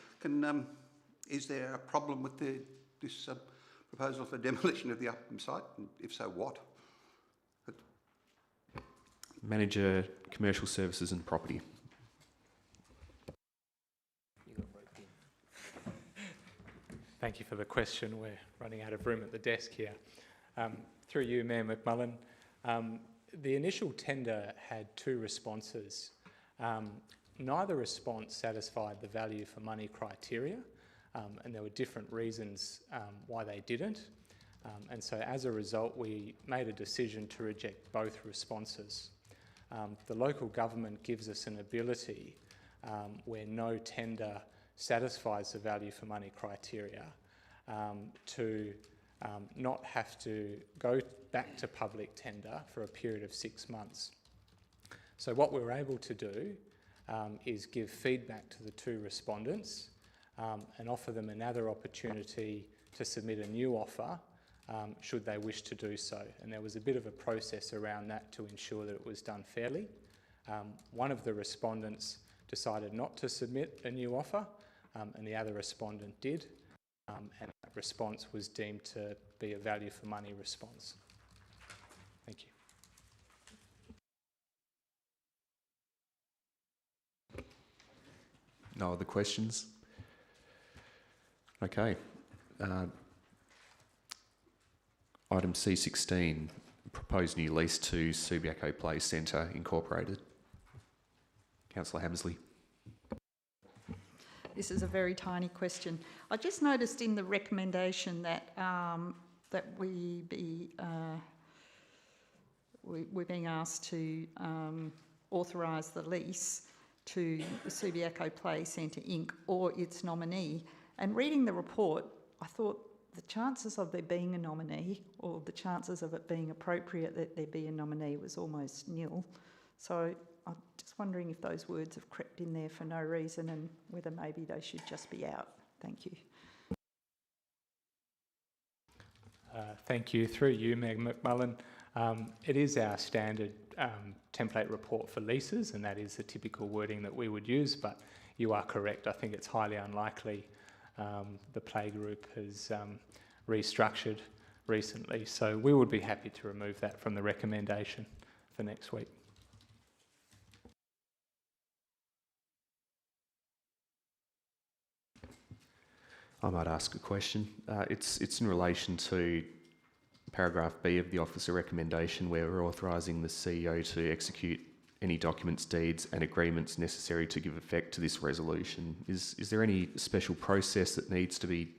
Is there a problem with this proposal for demolition of the Upham site? And if so, what? Manager, Commercial Services and Property. Thank you for the question. We're running out of room at the desk here. Through you, Mayor McMullen. The initial tender had 2 responses. Neither response satisfied the value for money criteria, and there were different reasons why they didn't. And so as a result, we made a decision to reject both responses. The local government gives us an ability where no tender satisfies the value for money criteria to not have to go back to public tender for a period of 6 months. So what we were able to do is give feedback to the 2 respondents and offer them another opportunity to submit a new offer should they wish to do so. And there was a bit of a process around that to ensure that it was done fairly. One of the respondents decided not to submit a new offer, and the other respondent did, and that response was deemed to be a value for money response. Thank you. No other questions? Okay. Item C16, proposed new lease to Subiaco Play Centre Incorporated. Councillor Hammersley. This is a very tiny question. I just noticed in the recommendation that we're being asked to authorise the lease to Subiaco Play Centre Inc. or its nominee. And reading the report, I thought the chances of there being a nominee or the chances of it being appropriate that there be a nominee was almost nil. So I'm just wondering if those words have crept in there for no reason and whether maybe they should just be out. Thank you. Thank you. Through you, Meg McMullen. It is our standard template report for leases, and that is the typical wording that we would use, but you are correct. I think it's highly unlikely the Play Group has restructured recently, so we would be happy to remove that from the recommendation for next week. I might ask a question. It's in relation to paragraph B of the officer recommendation, where we're authorising the CEO to execute any documents, deeds and agreements necessary to give effect to this resolution. Is there any special process that needs to be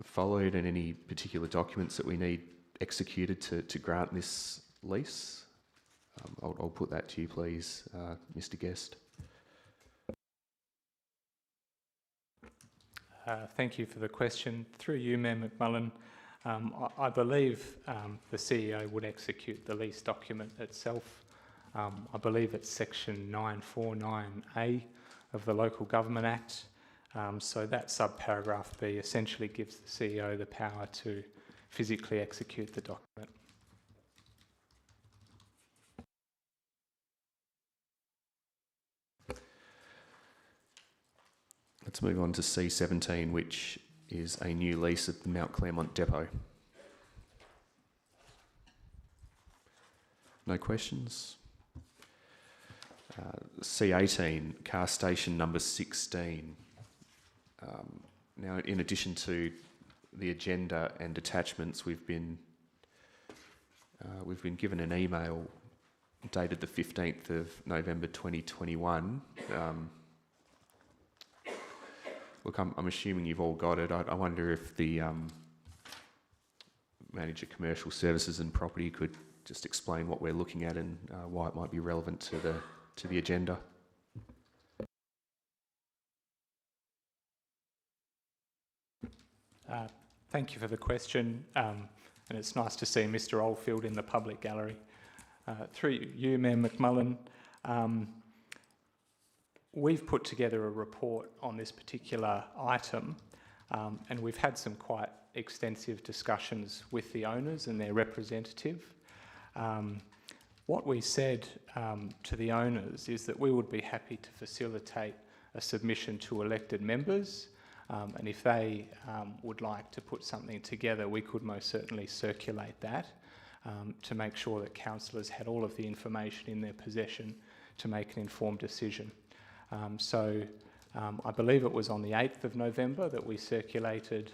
followed and any particular documents that we need executed to grant this lease? I'll put that to you, please, Mr. Guest. Thank you for the question. Through you, Mayor McMullen, I believe the CEO would execute the lease document itself. I believe it's section 949A of the Local Government Act. So that subparagraph B essentially gives the CEO the power to physically execute the document. Let's move on to C17, which is a new lease at the Mount Clermont depot. No questions? C18, car station number 16. Now, in addition to the agenda and attachments, we've been given an email dated the 15th of November 2021. Look, I'm assuming you've all got it. I wonder if the Manager Commercial Services and Property could just explain what we're looking at and why it might be relevant to the agenda. Thank you for the question, and it's nice to see Mr Oldfield in the public gallery. Through you, Mayor McMullen, we've put together a report on this particular item, and we've had some quite extensive discussions with the owners and their representative. What we said to the owners is that we would be happy to facilitate a submission to elected members, and if they would like to put something together, we could most certainly circulate that to make sure that councillors had all of the information in their possession to make an informed decision. I believe it was on the 8th of November that we circulated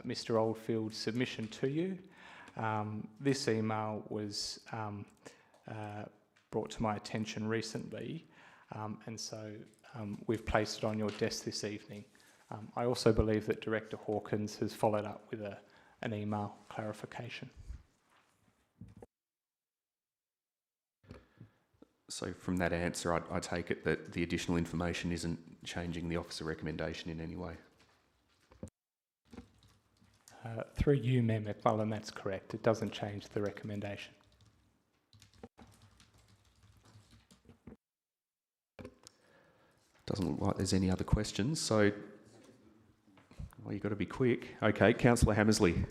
Mr Oldfield's submission to you. This email was brought to my attention recently, and so we've placed it on your desk this evening. I also believe that Director Hawkins has followed up with an email clarification. So from that answer, I take it that the additional information isn't changing the officer recommendation in any way? Through you, Mayor McMullen, that's correct. It doesn't change the recommendation. Doesn't look like there's any other questions, so well, you've got to be quick. Okay, Councillor Hammersley.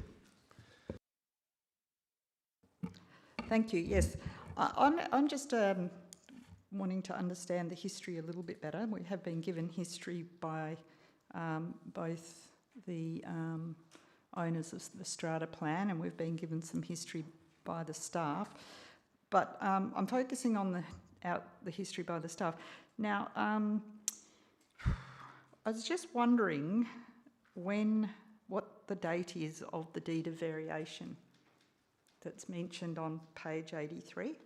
Thank you. Yes, I'm just wanting to understand the history a little bit better. We have been given history by both the owners of the strata plan, and we've been given some history by the staff. But I'm focusing on the history by the staff. Now, I was just wondering what the date is of the deed of variation that's mentioned on page 83.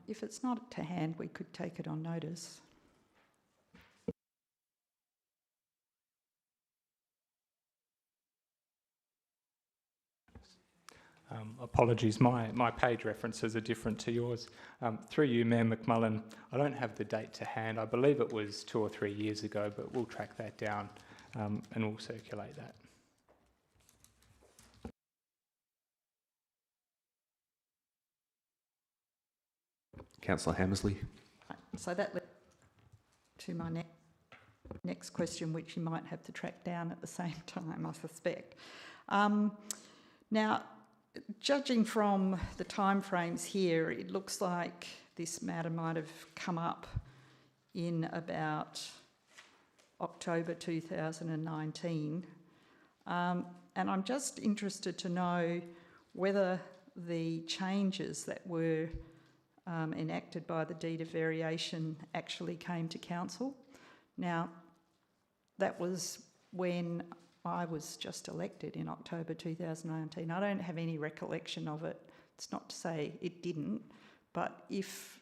If it's not to hand, we could take it on notice. Apologies, my page references are different to yours. Through you, Mayor McMullen, I don't have the date to hand. I believe it was 2 or 3 years ago, but we'll track that down and we'll circulate that. Councillor Hammersley. So that led to my next question, which you might have to track down at the same time, I suspect. Now, judging from the timeframes here, it looks like this matter might have come up in about October 2019. And I'm just interested to know whether the changes that were enacted by the deed of variation actually came to council. Now, that was when I was just elected in October 2019. I don't have any recollection of it. It's not to say it didn't, but if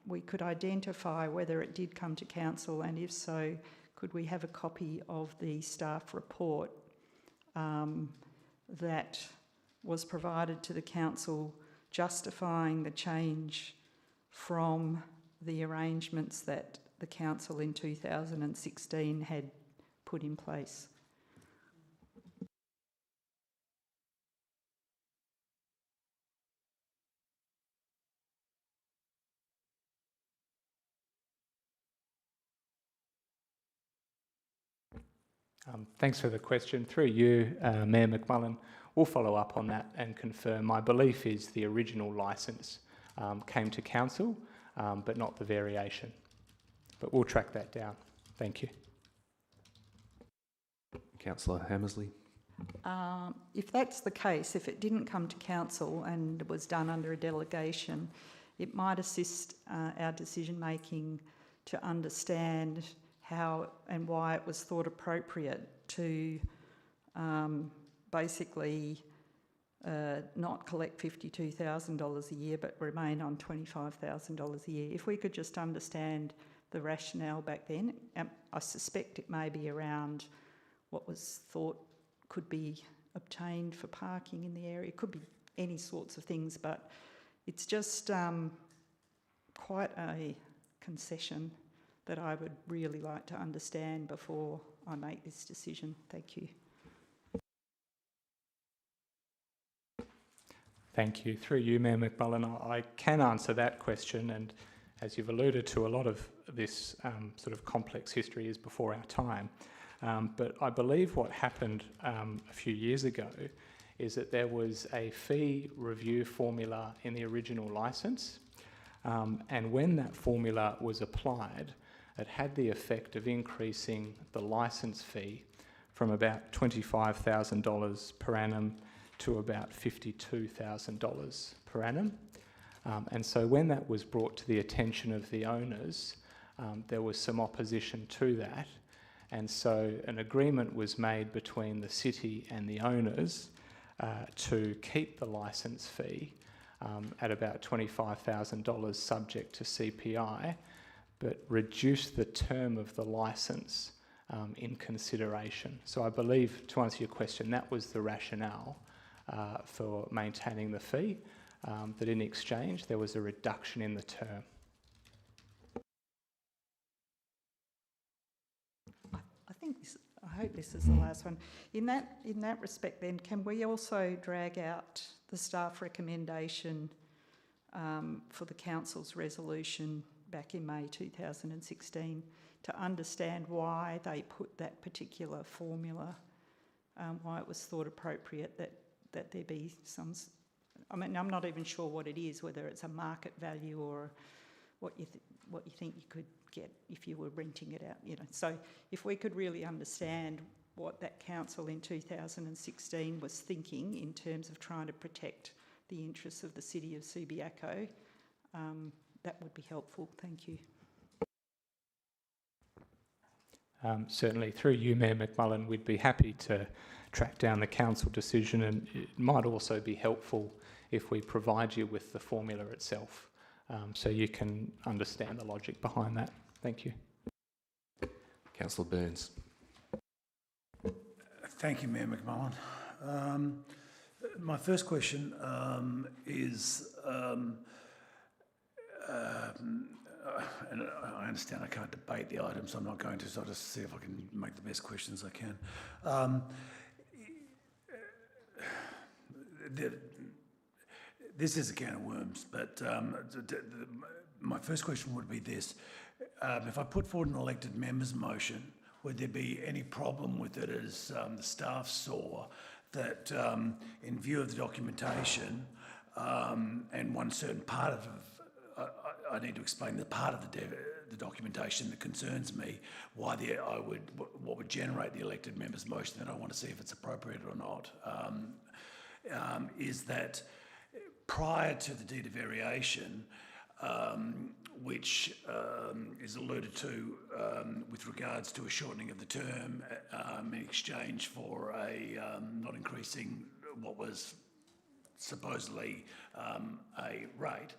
we could identify whether it did come to council, and if so, could we have a copy of the staff report that was provided to the council justifying the change from the arrangements that the council in 2016 had put in place? Thanks for the question. Through you, Mayor McMullen, we'll follow up on that and confirm. My belief is the original licence came to council, but not the variation. But we'll track that down. Thank you. Councillor Hammersley. If that's the case, if it didn't come to council and was done under a delegation, it might assist our decision-making to understand how and why it was thought appropriate to basically not collect $52,000 a year but remain on $25,000 a year. If we could just understand the rationale back then, I suspect it may be around what was thought could be obtained for parking in the area. It could be any sorts of things, but it's just quite a concession that I would really like to understand before I make this decision. Thank you. Thank you. Through you, Mayor McMullen, I can answer that question, and as you've alluded to, a lot of this sort of complex history is before our time. But I believe what happened a few years ago is that there was a fee review formula in the original licence, and when that formula was applied, it had the effect of increasing the licence fee from about $25,000 per annum to about $52,000 per annum. And so when that was brought to the attention of the owners, there was some opposition to that. And so an agreement was made between the city and the owners to keep the licence fee at about $25,000 subject to CPI, but reduce the term of the licence in consideration. So I believe, to answer your question, that was the rationale for maintaining the fee, that in exchange there was a reduction in the term. I hope this is the last one. In that respect then, can we also drag out the staff recommendation for the council's resolution back in May 2016 to understand why they put that particular formula, why it was thought appropriate that there be some... I mean, I'm not even sure what it is, whether it's a market value or what you think you could get if you were renting it out, So if we could really understand what that council in 2016 was thinking in terms of trying to protect the interests of the city of Subiaco, that would be helpful. Thank you. Certainly, through you, Mayor McMullen, we'd be happy to track down the council decision, and it might also be helpful if we provide you with the formula itself, so you can understand the logic behind that. Thank you. Councillor Burns. Thank you, Mayor McMullen. My first question is, and I understand I can't debate the item, so I'm not going to, so I'll just see if I can make the best questions I can. This is a can of worms, but my first question would be this. If I put forward an elected members motion, would there be any problem with it as the staff saw that in view of the documentation and one certain part of I need to explain the part of the documentation that concerns me, what would generate the elected members motion that I want to see if it's appropriate or not, is that prior to the deed of variation, which is alluded to with regards to a shortening of the term in exchange for not increasing what was supposedly a rate,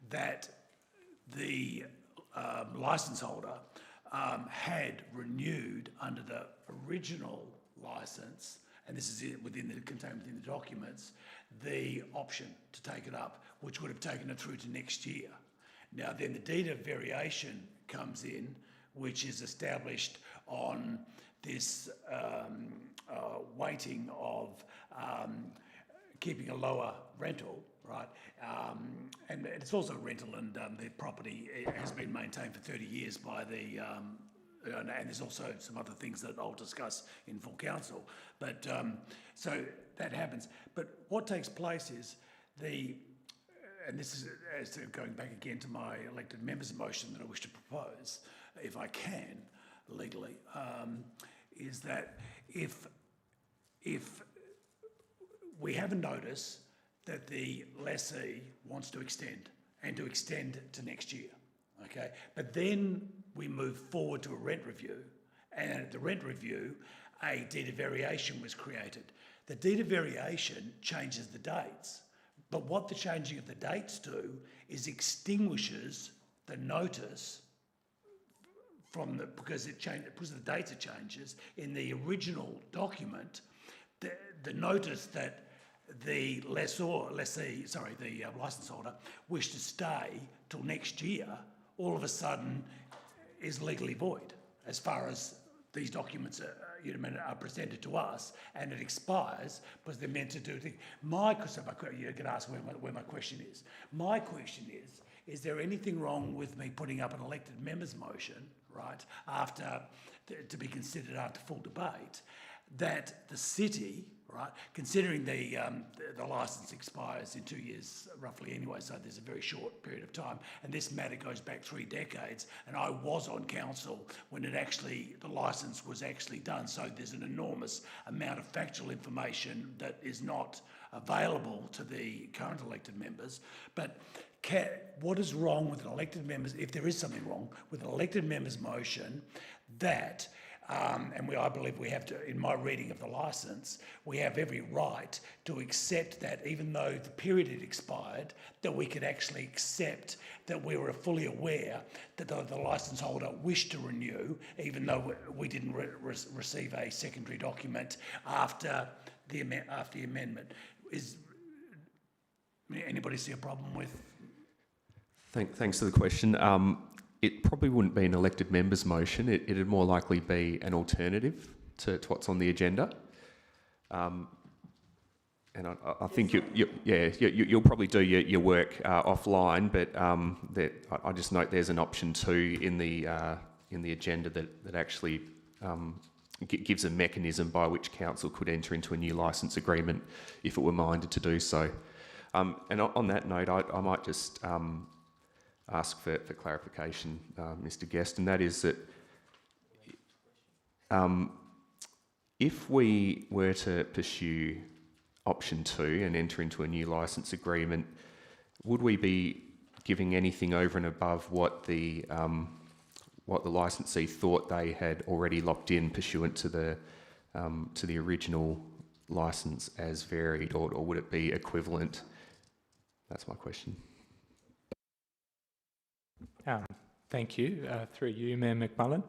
that the licence holder had renewed under the original licence, and this is contained within the documents, the option to take it up, which would have taken it through to next year. Now then the deed of variation comes in, which is established on this weighting of keeping a lower rental, right? And it's also rental, and the property has been maintained for 30 years by the And there's also some other things that I'll discuss in full council. But so that happens. But what takes place is and this is as to going back again to my elected members motion that I wish to propose, if I can, legally, is that if we have a notice that the lessee wants to extend and to extend to next year, okay? But then we move forward to a rent review, and at the rent review, a deed of variation was created. The deed of variation changes the dates, but what the changing of the dates do is extinguishes the notice because the data changes in the original document. The notice that the the licence holder wished to stay till next year, all of a sudden is legally void as far as these documents are presented to us, and it expires because they're meant to do things. You can ask where my question is. My question is there anything wrong with me putting up an elected members motion, right, to be considered after full debate, that the city, right, considering the licence expires in 2 years roughly anyway, so there's a very short period of time, and this matter goes back 3 decades, and I was on council when the licence was actually done, so there's an enormous amount of factual information that is not available to the current elected members. But what is wrong with an elected members, if there is something wrong with an elected members motion that I believe we have to, in my reading of the licence, we have every right to accept that even though the period had expired, that we could actually accept that we were fully aware that the licence holder wished to renew, even though we didn't receive a secondary document after the amendment. Anybody see a problem with? Thanks for the question. It probably wouldn't be an elected members motion. It'd more likely be an alternative to what's on the agenda. And I think you'll probably do your work offline, but I just note there's an option 2 in the agenda that actually gives a mechanism by which council could enter into a new licence agreement if it were minded to do so. And on that note, I might just ask for clarification, Mr. Guest, and that is that if we were to pursue option 2 and enter into a new licence agreement, would we be giving anything over and above what the licensee thought they had already locked in pursuant to the original licence as varied, or would it be equivalent? That's my question. Thank you. Through you, Mayor McMullen.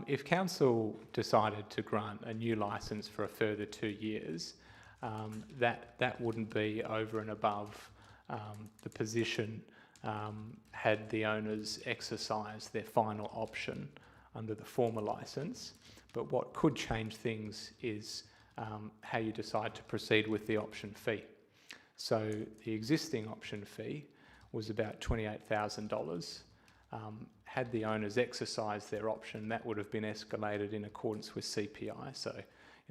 If council decided to grant a new licence for a further 2 years, that wouldn't be over and above the position had the owners exercised their final option under the former licence. But what could change things is how you decide to proceed with the option fee. So the existing option fee was about $28,000. Had the owners exercised their option, that would have been escalated in accordance with CPI. So,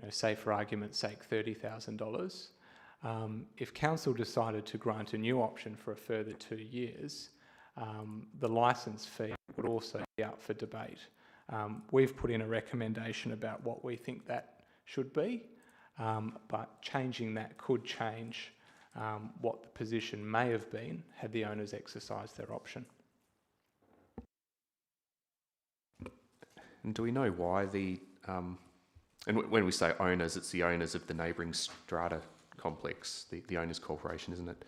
say for argument's sake, $30,000. If council decided to grant a new option for a further 2 years, the licence fee would also be up for debate. We've put in a recommendation about what we think that should be, but changing that could change what the position may have been had the owners exercised their option. And do we know why and when we say owners, it's the owners of the neighbouring strata complex, the owners corporation, isn't it?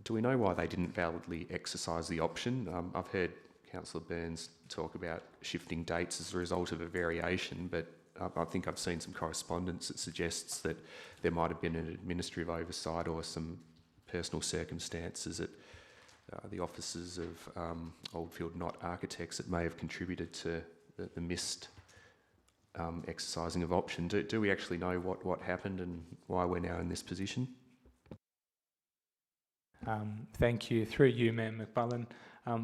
Do we know why they didn't validly exercise the option? I've heard Councillor Burns talk about shifting dates as a result of a variation, but I think I've seen some correspondence that suggests that there might have been an administrative oversight or some personal circumstances at the offices of Oldfield Knott Architects that may have contributed to the missed exercising of option. Do we actually know what happened and why we're now in this position? Thank you. Through you, Mayor McMullen.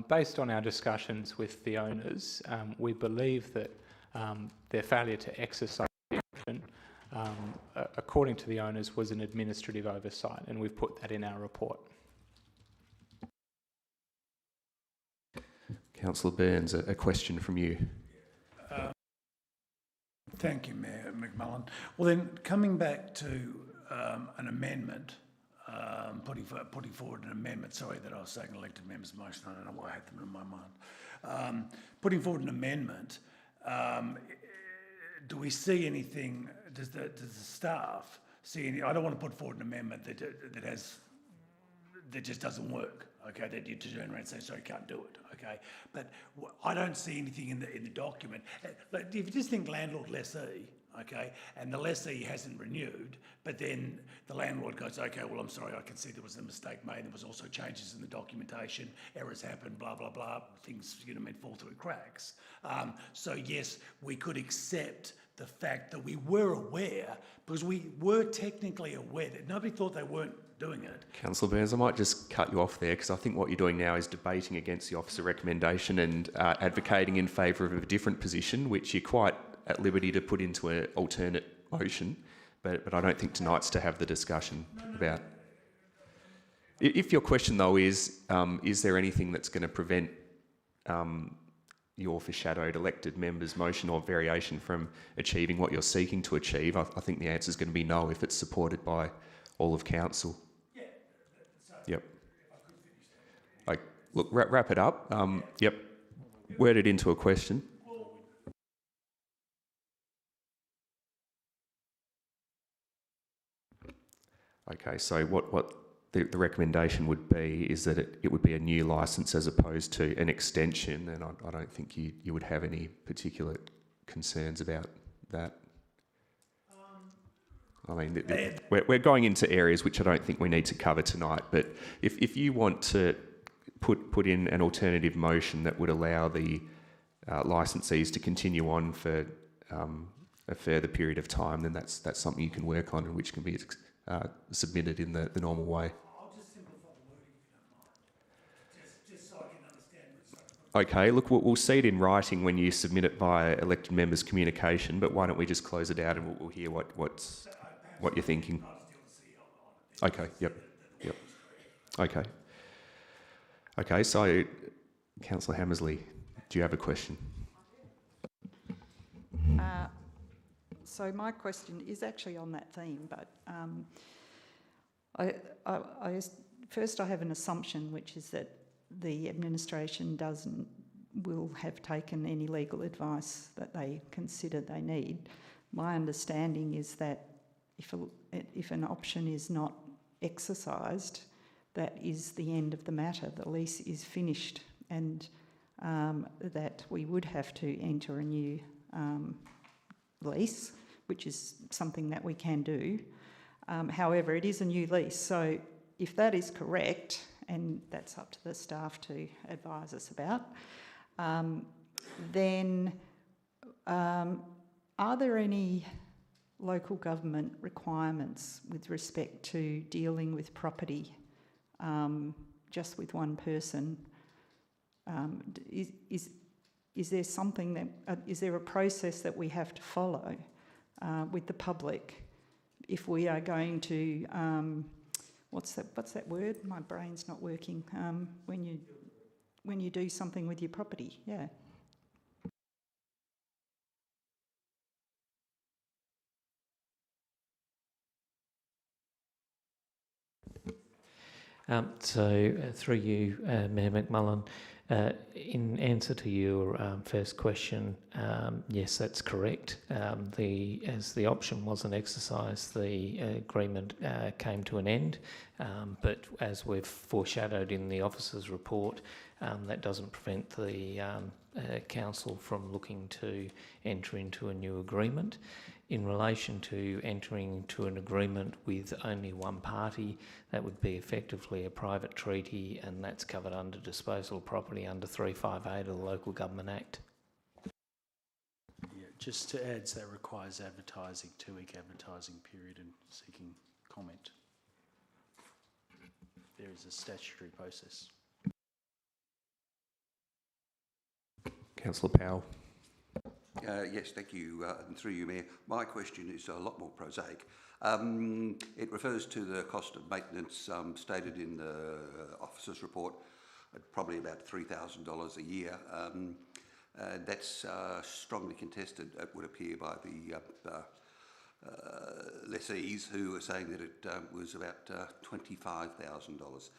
Based on our discussions with the owners, we believe that their failure to exercise the option, according to the owners, was an administrative oversight, and we've put that in our report. Councillor Burns, a question from you. Thank you, Mayor McMullen. Well then, coming back to an amendment, putting forward an amendment, sorry that I was saying elected members motion, I don't know why I had them in my mind. Putting forward an amendment, do we see anything, does the staff see any, I don't want to put forward an amendment that just doesn't work, okay, that you turn around and say, sorry, can't do it, okay? But I don't see anything in the document. Like, if you just think landlord lessee, okay, and the lessee hasn't renewed, but then the landlord goes, okay, well, I'm sorry, I can see there was a mistake made, there was also changes in the documentation, errors happened, blah, blah, blah, things, fall through cracks. So yes, we could accept the fact that we were aware, because we were technically aware that nobody thought they weren't doing it. Councillor Burns, I might just cut you off there, because I think what you're doing now is debating against the officer recommendation and advocating in favour of a different position, which you're quite at liberty to put into an alternate motion, but I don't think tonight's to have the discussion about. If your question though is there anything that's going to prevent your foreshadowed elected member's motion or variation from achieving what you're seeking to achieve, I think the answer is going to be no if it's supported by all of council. Yeah. Yep. Look, wrap it up. Yep. Word it into a question. Okay, so what the recommendation would be is that it would be a new licence as opposed to an extension, and I don't think you would have any particular concerns about that. I mean, we're going into areas which I don't think we need to cover tonight, but if you want to put in an alternative motion that would allow the licensees to continue on for a further period of time, then that's something you can work on and which can be submitted in the normal way. I'll just simplify the wording if you don't mind, just so I can understand. Okay, look, we'll see it in writing when you submit it via elected members' communication, but why don't we just close it out and we'll hear what you're thinking. Okay, yep. Okay. Okay, so Councillor Hammersley, do you have a question? So my question is actually on that theme, but first I have an assumption, which is that the administration will have taken any legal advice that they consider they need. My understanding is that if an option is not exercised, that is the end of the matter. The lease is finished, and that we would have to enter a new lease, which is something that we can do. However, it is a new lease, so if that is correct, and that's up to the staff to advise us about, then are there any local government requirements with respect to dealing with property just with one person? Is there something that is there a process that we have to follow with the public if we are going to what's that word? My brain's not working. When you do something with your property, yeah. Through you, Mayor McMullen, in answer to your first question, yes, that's correct. As the option wasn't exercised, the agreement came to an end. But as we've foreshadowed in the officer's report, that doesn't prevent the council from looking to enter into a new agreement. In relation to entering into an agreement with only one party, that would be effectively a private treaty, and that's covered under disposal of property under 358 of the Local Government Act. Yeah, just to add, that requires advertising, 2-week advertising period and seeking comment. There is a statutory process. Councillor Powell. Yes, thank you, and through you, Mayor. My question is a lot more prosaic. It refers to the cost of maintenance stated in the officer's report at probably about $3,000 a year. That's strongly contested, it would appear, by the lessees, who are saying that it was about $25,000.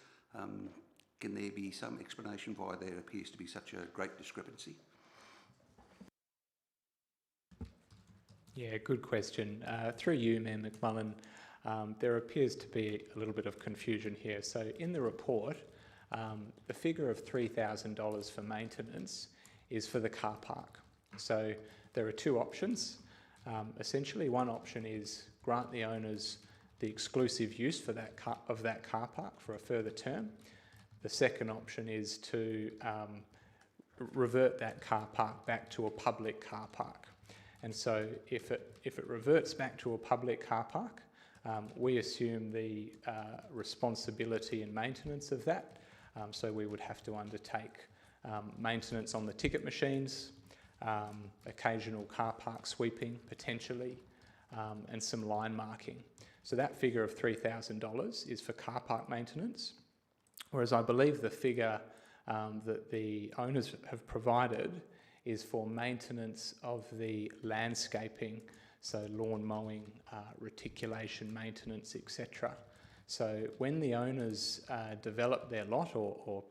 Can there be some explanation why there appears to be such a great discrepancy? Yeah, good question. Through you, Mayor McMullen, there appears to be a little bit of confusion here. So in the report, the figure of $3,000 for maintenance is for the car park. So there are two options. Essentially, one option is grant the owners the exclusive use for that car park for a further term. The second option is to revert that car park back to a public car park. And so if it reverts back to a public car park, we assume the responsibility and maintenance of that. So we would have to undertake maintenance on the ticket machines, occasional car park sweeping potentially, and some line marking. So that figure of $3,000 is for car park maintenance, whereas I believe the figure that the owners have provided is for maintenance of the landscaping, so lawn mowing, reticulation maintenance, etc. So when the owners developed their lot, or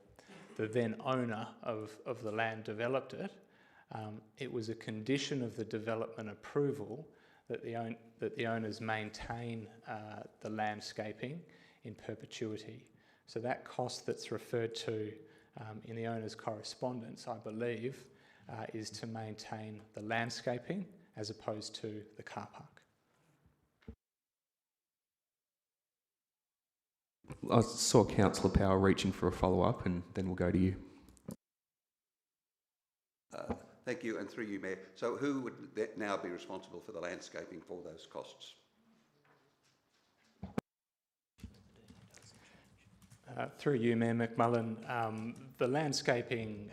the then owner of the land developed it, it was a condition of the development approval that the owners maintain the landscaping in perpetuity. So that cost that's referred to in the owner's correspondence, I believe, is to maintain the landscaping as opposed to the car park. I saw Councillor Powell reaching for a follow-up, and then we'll go to you. Thank you, and through you, Mayor. So who would now be responsible for the landscaping for those costs? Through you, Mayor McMullen, the landscaping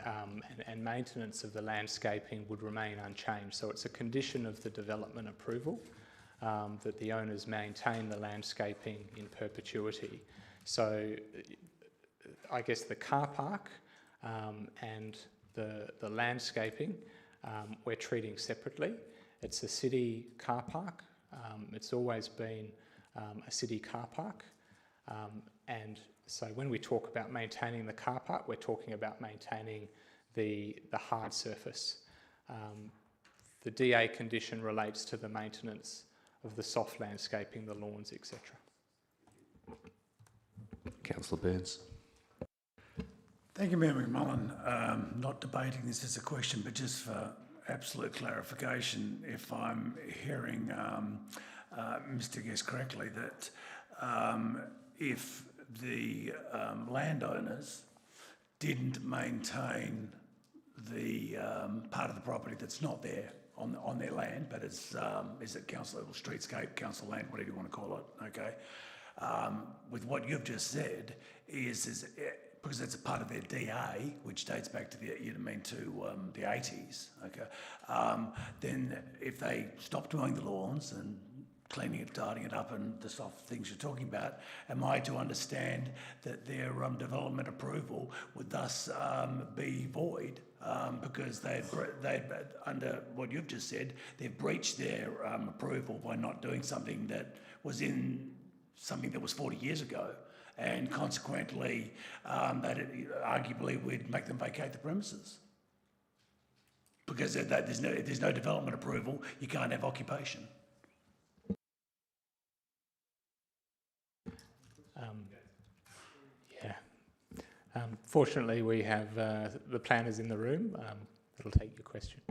and maintenance of the landscaping would remain unchanged. So it's a condition of the development approval that the owners maintain the landscaping in perpetuity. So I guess the car park and the landscaping we're treating separately. It's a city car park. It's always been a city car park. And so when we talk about maintaining the car park, we're talking about maintaining the hard surface. The DA condition relates to the maintenance of the soft landscaping, the lawns, etc. Councillor Burns. Thank you, Mayor McMullen. Not debating this as a question, but just for absolute clarification, if I'm hearing Mr. Guest correctly, that if the landowners didn't maintain the part of the property that's not there on their land, but is it council level, streetscape, council land, whatever you want to call it, okay? With what you've just said is because it's a part of their DA, which dates back to the 80s, okay? Then if they stop mowing the lawns and cleaning it, tidying it up, and the soft things you're talking about, am I to understand that their development approval would thus be void because they'd, under what you've just said, they've breached their approval by not doing something that was 40 years ago, and consequently that arguably would make them vacate the premises? Because if there's no development approval, you can't have occupation. Fortunately, we have the planners in the room. That'll take your question.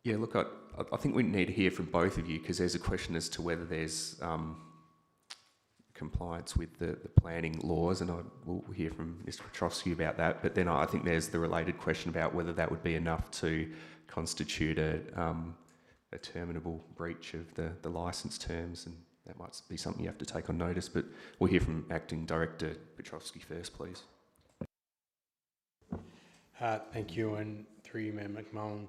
Yeah, look, I think we need to hear from both of you, because there's a question as to whether there's compliance with the planning laws, and we'll hear from Mr. Petrovsky about that. But then I think there's the related question about whether that would be enough to constitute a terminable breach of the licence terms, and that might be something you have to take on notice. But we'll hear from Acting Director Petrovsky first, please. Thank you, and through you, Mayor McMullen.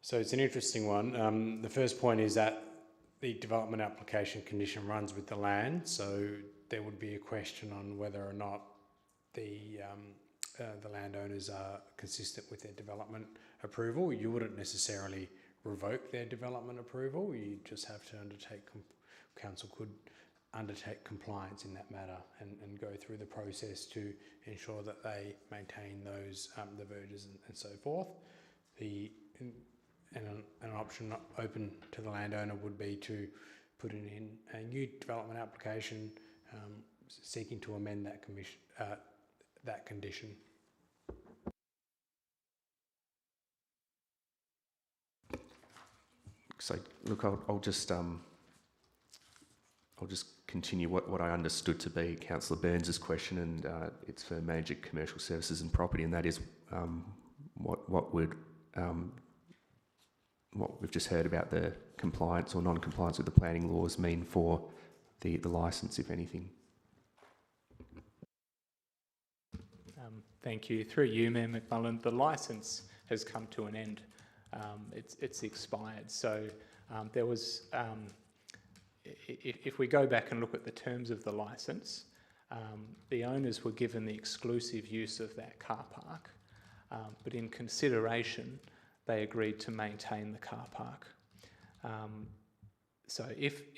So it's an interesting one. The first point is that the development application condition runs with the land, so there would be a question on whether or not the landowners are consistent with their development approval. You wouldn't necessarily revoke their development approval. You just have to council could undertake compliance in that matter and go through the process to ensure that they maintain those the verges and so forth. An option open to the landowner would be to put in a new development application seeking to amend that condition. So, look, I'll just continue what I understood to be Councillor Burns's question, and it's for Manager Commercial Services and Property, and that is what we've just heard about the compliance or non-compliance with the planning laws mean for the licence, if anything. Thank you. Through you, Mayor McMullen, the licence has come to an end. It's expired. So there was, if we go back and look at the terms of the licence, the owners were given the exclusive use of that car park, but in consideration, they agreed to maintain the car park. So if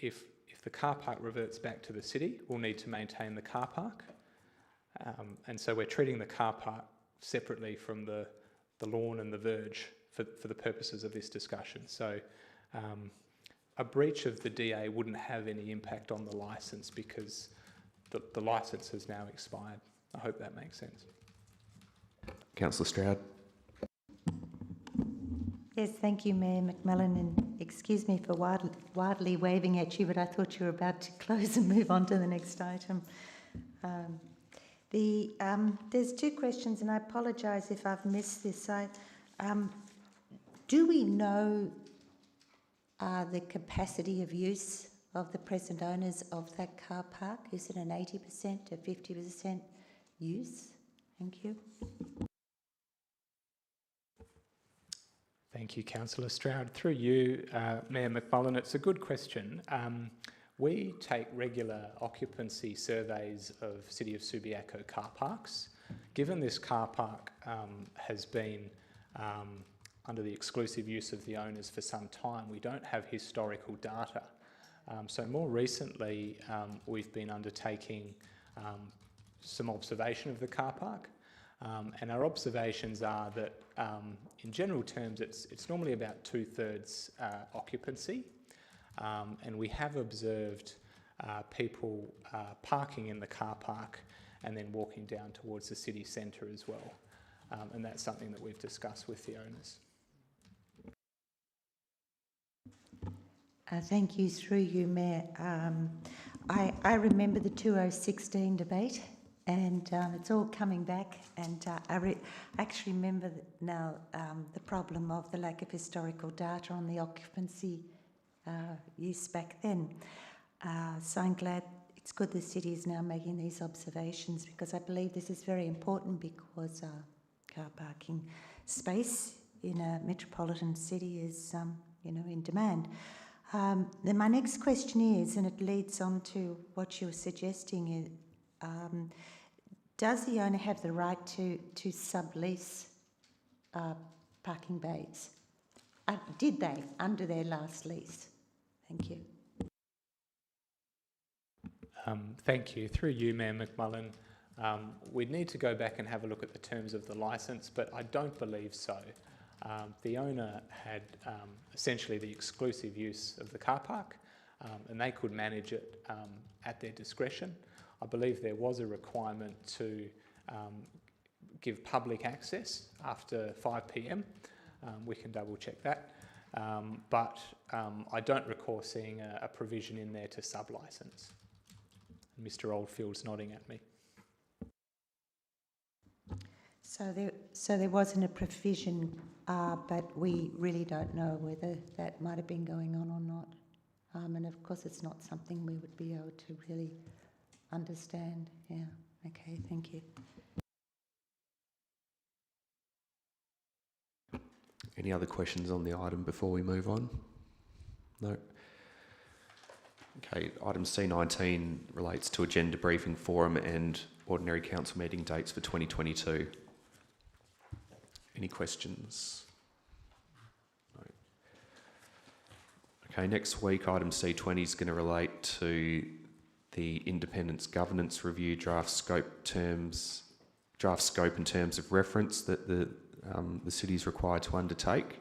the car park reverts back to the city, we'll need to maintain the car park. And so we're treating the car park separately from the lawn and the verge for the purposes of this discussion. So a breach of the DA wouldn't have any impact on the licence because the licence has now expired. I hope that makes sense. Councillor Stroud. Yes, thank you, Mayor McMullen, and excuse me for wildly waving at you, but I thought you were about to close and move on to the next item. There's two questions, and I apologise if I've missed this. Do we know the capacity of use of the present owners of that car park? Is it an 80% to 50% use? Thank you. Thank you, Councillor Stroud. Through you, Mayor McMullen, it's a good question. We take regular occupancy surveys of City of Subiaco car parks. Given this car park has been under the exclusive use of the owners for some time, we don't have historical data. So more recently, we've been undertaking some observation of the car park. And our observations are that, in general terms, it's normally about 2/3 occupancy. And we have observed people parking in the car park and then walking down towards the city centre as well. And that's something that we've discussed with the owners. Thank you. Through you, Mayor. I remember the 2016 debate, and it's all coming back. And I actually remember now the problem of the lack of historical data on the occupancy use back then. So I'm glad it's good the city is now making these observations, because I believe this is very important, because car parking space in a metropolitan city is, in demand. Then my next question is, and it leads on to what you were suggesting, does the owner have the right to sublease parking bays? Did they under their last lease? Thank you. Thank you. Through you, Mayor McMullen, we'd need to go back and have a look at the terms of the licence, but I don't believe so. The owner had essentially the exclusive use of the car park, and they could manage it at their discretion. I believe there was a requirement to give public access after 5 p.m. We can double check that. But I don't recall seeing a provision in there to sub-licence. Mr. Oldfield's nodding at me. So there wasn't a provision, but we really don't know whether that might have been going on or not. And of course, it's not something we would be able to really understand. Yeah. Okay. Thank you. Any other questions on the item before we move on? No. Okay, item C19 relates to agenda briefing forum and ordinary council meeting dates for 2022. Any questions? No. Okay, next week item C20 is going to relate to the Independence Governance Review draft scope and terms of reference that the city is required to undertake.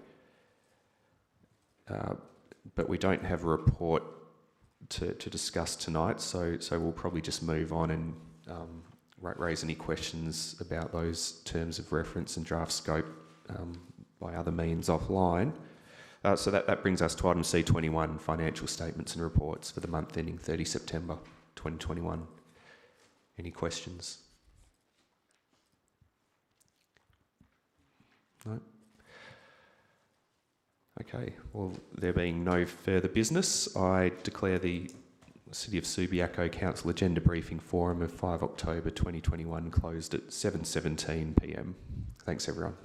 But we don't have a report to discuss tonight, so we'll probably just move on and raise any questions about those terms of reference and draft scope by other means offline. So that brings us to item C21, financial statements and reports for the month ending 30 September 2021. Any questions? No? Okay, well, there being no further business, I declare the City of Subiaco Council Agenda Briefing Forum of 5 October 2021 closed at 7:17 p.m. Thanks, everyone.